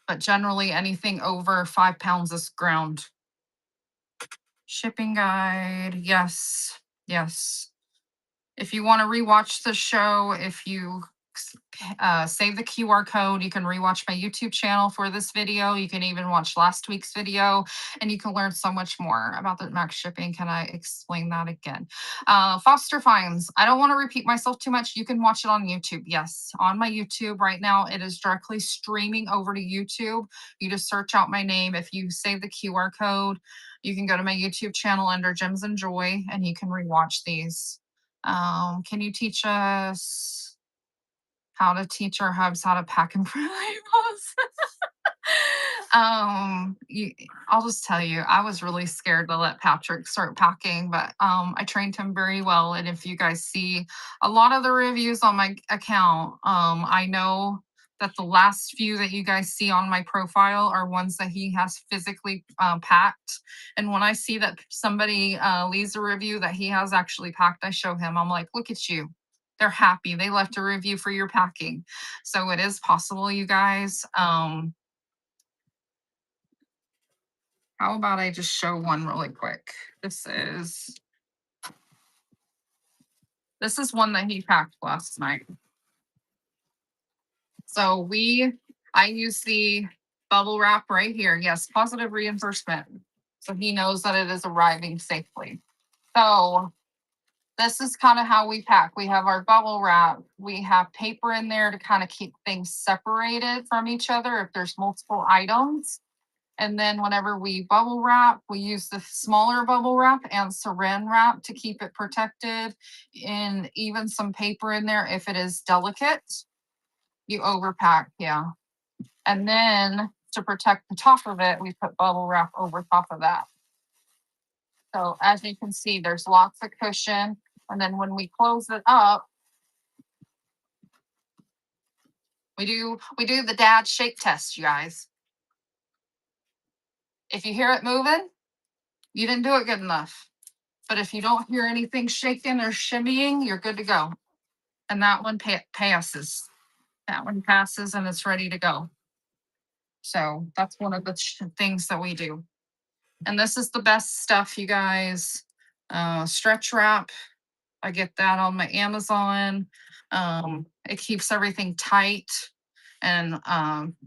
But generally anything over 5 pounds is ground. Shipping guide, yes, yes. If you want to rewatch the show, if you save the QR code. You can rewatch my YouTube channel for this video. You can even watch last week's video, and you can learn so much more about the max shipping. Can I explain that again? Foster Finds. I don't want to repeat myself too much. You can watch it on YouTube. Yes, on my YouTube right now. It is directly streaming over to YouTube. You just search out my name. If you save the QR code, you can go to my YouTube channel under Gems and Joy, and you can rewatch these. Can you teach us how to teach our hubs how to pack and print labels? I'll just tell you, I was really scared to let Patrick start packing, but I trained him very well. And if you guys see a lot of the reviews on my account, I know that the last few that you guys see on my profile are ones that he has physically packed. And when I see that somebody leaves a review that he has actually packed, I show him. I'm like, look at you. They're happy. They left a review for your packing. So it is possible, you guys. How about I just show one really quick? This is one that he packed last night. So I use the bubble wrap right here. Yes, positive reinforcement. So he knows that it is arriving safely. So this is kind of how we pack. We have our bubble wrap. We have paper in there to kind of keep things separated from each other if there's multiple items. And then whenever we bubble wrap, we use the smaller bubble wrap and saran wrap to keep it protected, and even some paper in there if it is delicate. You overpack, yeah. And then to protect the top of it, we put bubble wrap over top of that. So as you can see, there's lots of cushion. And then when we close it up, we do the dad shake test, you guys. If you hear it moving, you didn't do it good enough. But if you don't hear anything shaking or shimmying, you're good to go. And that one passes. That one passes and it's ready to go. So that's one of the things that we do. And this is the best stuff, you guys. Stretch wrap. I get that on my Amazon. It keeps everything tight and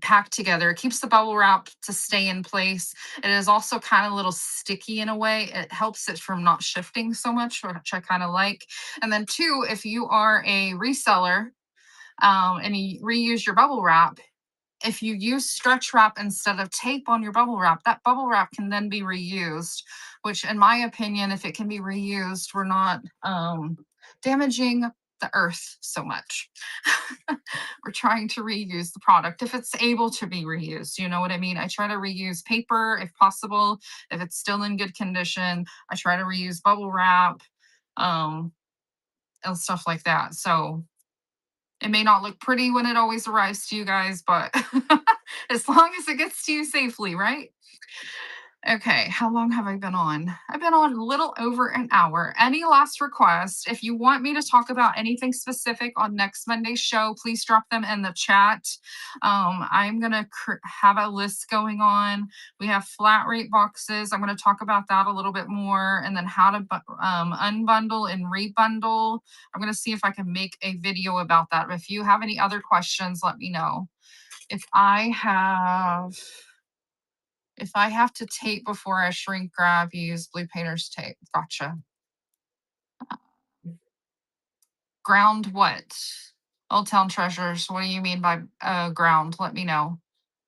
packed together. It keeps the bubble wrap to stay in place. It is also kind of a little sticky in a way. It helps it from not shifting so much, which I kind of like. And then two, if you are a reseller and you reuse your bubble wrap, if you use stretch wrap instead of tape on your bubble wrap, that bubble wrap can then be reused, which in my opinion, if it can be reused, we're not damaging the earth so much. We're trying to reuse the product if it's able to be reused. You know what I mean? I try to reuse paper if possible. If it's still in good condition, I try to reuse bubble wrap and stuff like that. So it may not look pretty when it always arrives to you guys, but as long as it gets to you safely, right? Okay, how long have I been on? I've been on a little over an hour. Any last requests? If you want me to talk about anything specific on next Monday's show, please drop them in the chat. I'm going to have a list going on. We have flat rate boxes. I'm going to talk about that a little bit more, and then how to unbundle and rebundle. I'm going to see if I can make a video about that. If you have any other questions, let me know. If I have to tape before I shrink grab, use blue painter's tape. Gotcha. Ground what? Old Town Treasures. What do you mean by ground? Let me know.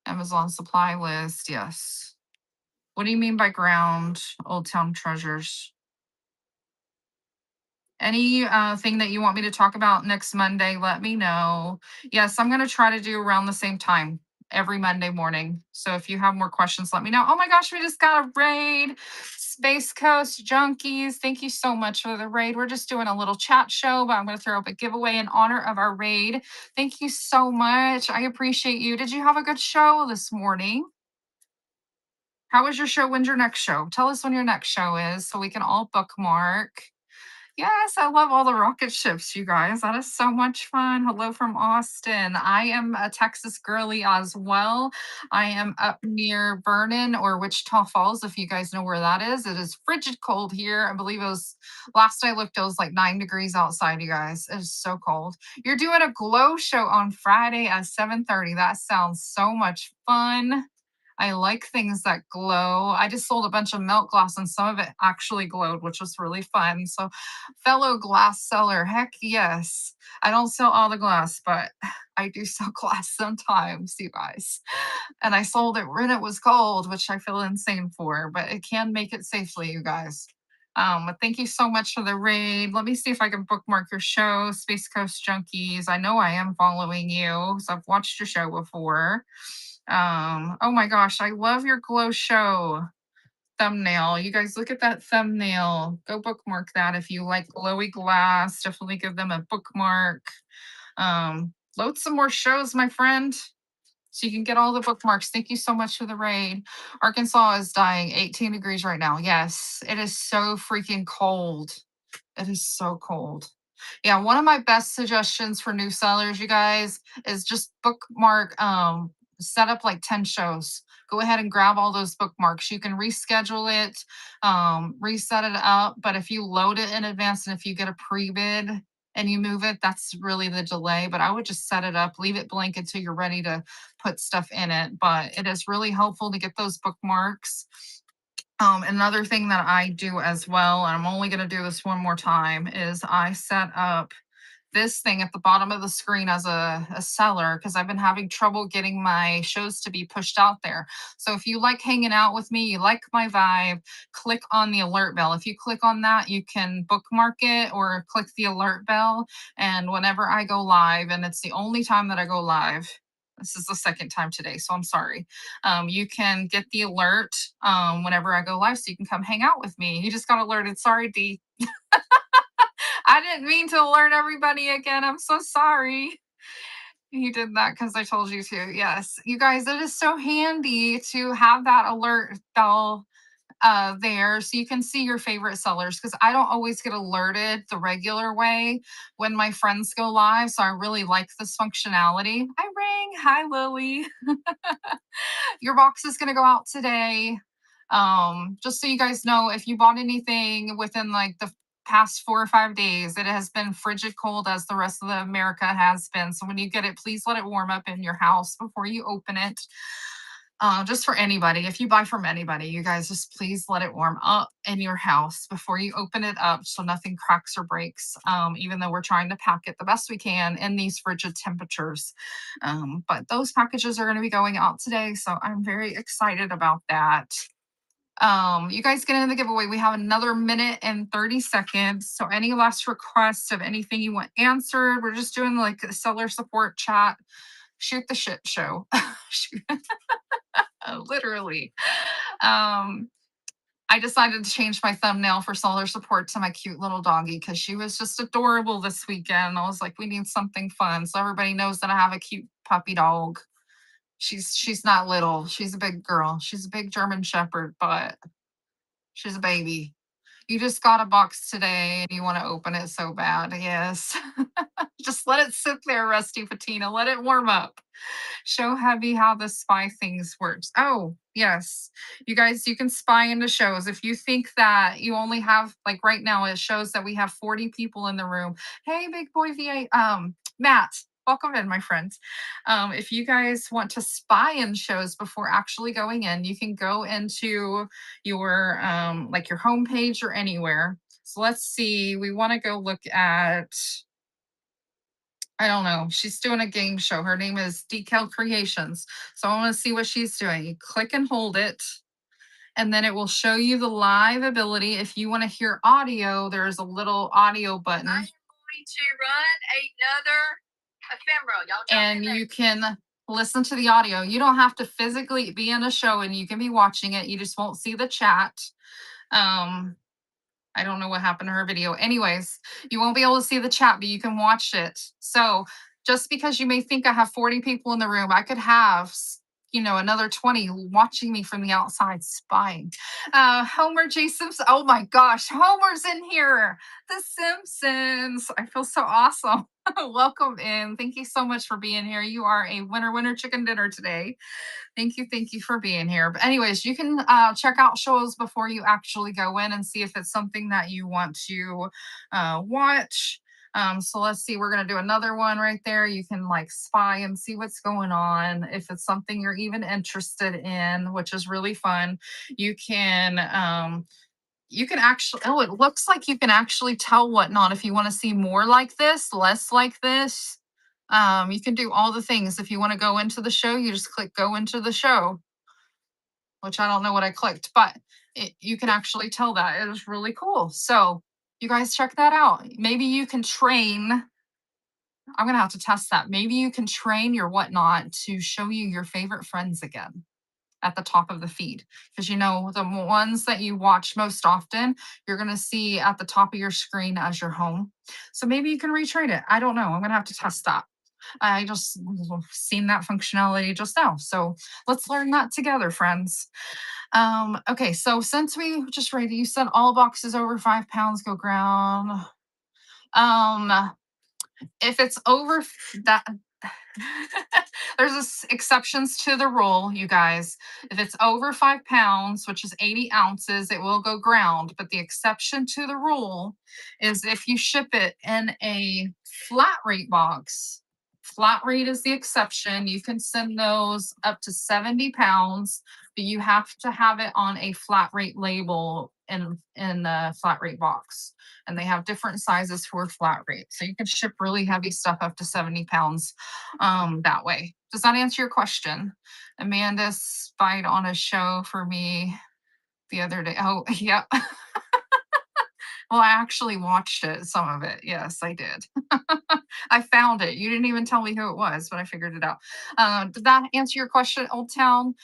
Amazon supply list. Yes. What do you mean by ground? Old Town Treasures. Any thing that you want me to talk about next Monday, let me know. Yes, I'm going to try to do around the same time every Monday morning. So if you have more questions, let me know. Oh my gosh, we just got a raid. Space Coast Junkies. Thank you so much for the raid. We're just doing a little chat show, but I'm going to throw up a giveaway in honor of our raid. Thank you so much. I appreciate you. Did you have a good show this morning? How was your show? When's your next show? Tell us when your next show is so we can all bookmark. Yes, I love all the rocket ships, you guys. That is so much fun. Hello from Austin. I am a Texas girly as well. I am up near Vernon or Wichita Falls, if you guys know where that is. It is frigid cold here. I believe it was last I looked, it was like 9 degrees outside, you guys. It is so cold. You're doing a glow show on Friday at 7:30. That sounds so much fun. I like things that glow. I just sold a bunch of milk glass and some of it actually glowed, which was really fun. So, fellow glass seller, heck yes. I don't sell all the glass, but I do sell glass sometimes, you guys. And I sold it when it was cold, which I feel insane for, but it can make it safely, you guys. But thank you so much for the raid. Let me see if I can bookmark your show, Space Coast Junkies. I know I am following you because I've watched your show before. Oh my gosh, I love your glow show thumbnail. You guys look at that thumbnail. Go bookmark that if you like glowy glass. Definitely give them a bookmark. Load some more shows, my friend, so you can get all the bookmarks. Thank you so much for the raid. Arkansas is dying 18 degrees right now. Yes, it is so freaking cold. It is so cold. Yeah, one of my best suggestions for new sellers, you guys, is just bookmark, set up like 10 shows. Go ahead and grab all those bookmarks. You can reschedule it, reset it up. But if you load it in advance and if you get a pre-bid and you move it, that's really the delay. But I would just set it up, leave it blank until you're ready to put stuff in it. But it is really helpful to get those bookmarks. Another thing that I do as well, and I'm only going to do this one more time, is I set up this thing at the bottom of the screen as a seller because I've been having trouble getting my shows to be pushed out there. So if you like hanging out with me, you like my vibe, click on the alert bell. If you click on that, you can bookmark it or click the alert bell. And whenever I go live, and it's the only time that I go live, this is the second time today, so I'm sorry. You can get the alert whenever I go live, so you can come hang out with me. You just got alerted. Sorry, D. I didn't mean to alert everybody again. I'm so sorry. You did that because I told you to. Yes. You guys, it is so handy to have that alert bell there so you can see your favorite sellers because I don't always get alerted the regular way when my friends go live. So I really like this functionality. Hi, Ring. Hi, Lily. Your box is going to go out today. Just so you guys know, if you bought anything within like the past 4 or 5 days, it has been frigid cold as the rest of the America has been. So when you get it, please let it warm up in your house before you open it. Just for anybody, if you buy from anybody, you guys just please let it warm up in your house before you open it up so nothing cracks or breaks. Even though we're trying to pack it the best we can in these frigid temperatures. But those packages are going to be going out today, so I'm very excited about that. You guys get into the giveaway. We have another minute and 30 seconds. So any last requests of anything you want answered, we're just doing like a seller support chat. Shoot the shit show. Literally. I decided to change my thumbnail for seller support to my cute little doggy because she was just adorable this weekend. I was like, we need something fun. So everybody knows that I have a cute puppy dog. She's not little. She's a big girl. She's a big German Shepherd, but she's a baby. You just got a box today and you want to open it so bad. Yes. Just let it sit there, Rusty Patina. Let it warm up. Show Heavy how the spy things works. Oh, yes. You guys, you can spy into shows. If you think that you only have, like right now, it shows that we have 40 people in the room. Hey, big boy VA. Matt, welcome in, my friends. If you guys want to spy in shows before actually going in, you can go into your like your homepage or anywhere. So let's see. We want to go look at, I don't know. She's doing a game show. Her name is Decal Creations. So I want to see what she's doing. You click and hold it, and then it will show you the live ability. If you want to hear audio, there's a little audio button. I'm going to run another ephemeral. Y'all and you can listen to the audio. You don't have to physically be in a show and you can be watching it. You just won't see the chat. I don't know what happened to her video. Anyways, you won't be able to see the chat, but you can watch it. So just because you may think I have 40 people in the room, I could have, another 20 watching me from the outside spying. Homer J. Simpson. Oh my gosh, Homer's in here. The Simpsons. I feel so awesome. Welcome in. Thank you so much for being here. You are a winner chicken dinner today. Thank you for being here. But anyways, you can check out shows before you actually go in and see if it's something that you want to watch. So let's see, we're gonna do another one right there. You can like spy and see what's going on. If it's something you're even interested in, which is really fun, you can actually, oh, it looks like you can actually tell whatnot if you want to see more like this, less like this. You can do all the things. If you want to go into the show, you just click go into the show, which I don't know what I clicked, but you can actually tell that. It was really cool. So you guys check that out. Maybe you can train. I'm going to have to test that. Maybe you can train your whatnot to show you your favorite friends again at the top of the feed. Because the ones that you watch most often, you're going to see at the top of your screen as your home. So maybe you can retrain it. I don't know. I'm going to have to test that. I just seen that functionality just now. So let's learn that together, friends. Okay, so since we just read, you said all boxes over 5 pounds go ground. If it's over that, there's exceptions to the rule, you guys. If it's over 5 pounds, which is 80 ounces, it will go ground. But the exception to the rule is if you ship it in a flat rate box. Flat rate is the exception. You can send those up to 70 pounds, but you have to have it on a flat rate label in the flat rate box. And they have different sizes for flat rate. So you can ship really heavy stuff up to 70 pounds that way. Does that answer your question? Amanda spied on a show for me the other day. Oh, yeah. Well, I actually watched it, some of it. Yes, I did. I found it. You didn't even tell me who it was, but I figured it out. Did that answer your question, Old Town?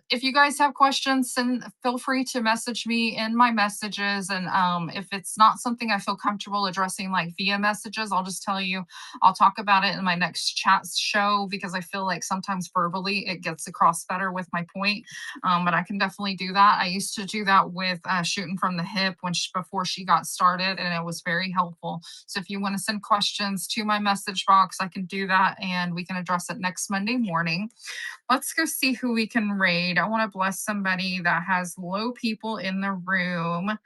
If you guys have questions, feel free to message me in my messages. And if it's not something I feel comfortable addressing like via messages, I'll just tell you, I'll talk about it in my next chat show because I feel like sometimes verbally it gets across better with my point. But I can definitely do that. I used to do that with Shooting from the Hip before she got started, and it was very helpful. So if you want to send questions to my message box, I can do that and we can address it next Monday morning. Let's go see who we can raid. I want to bless somebody that has low people in the room.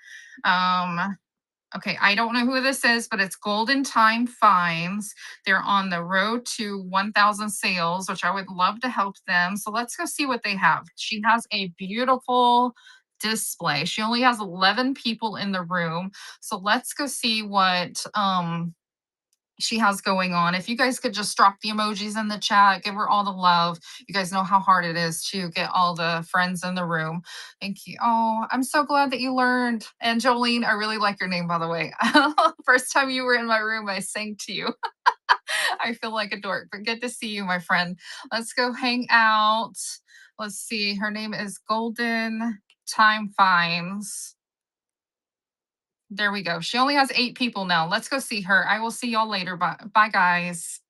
Okay, I don't know who this is, but it's Golden Time Finds. They're on the road to 1,000 sales, which I would love to help them. So let's go see what they have. She has a beautiful display. She only has 11 people in the room. So let's go see what she has going on. If you guys could just drop the emojis in the chat, give her all the love. You guys know how hard it is to get all the friends in the room. Thank you. Oh, I'm so glad that you learned. And Jolene, I really like your name, by the way. First time you were in my room, I sang to you. I feel like a dork, but good to see you, my friend. Let's go hang out. Let's see. Her name is Golden Time Finds. There we go. She only has 8 people now. Let's go see her. I will see y'all later. Bye, guys.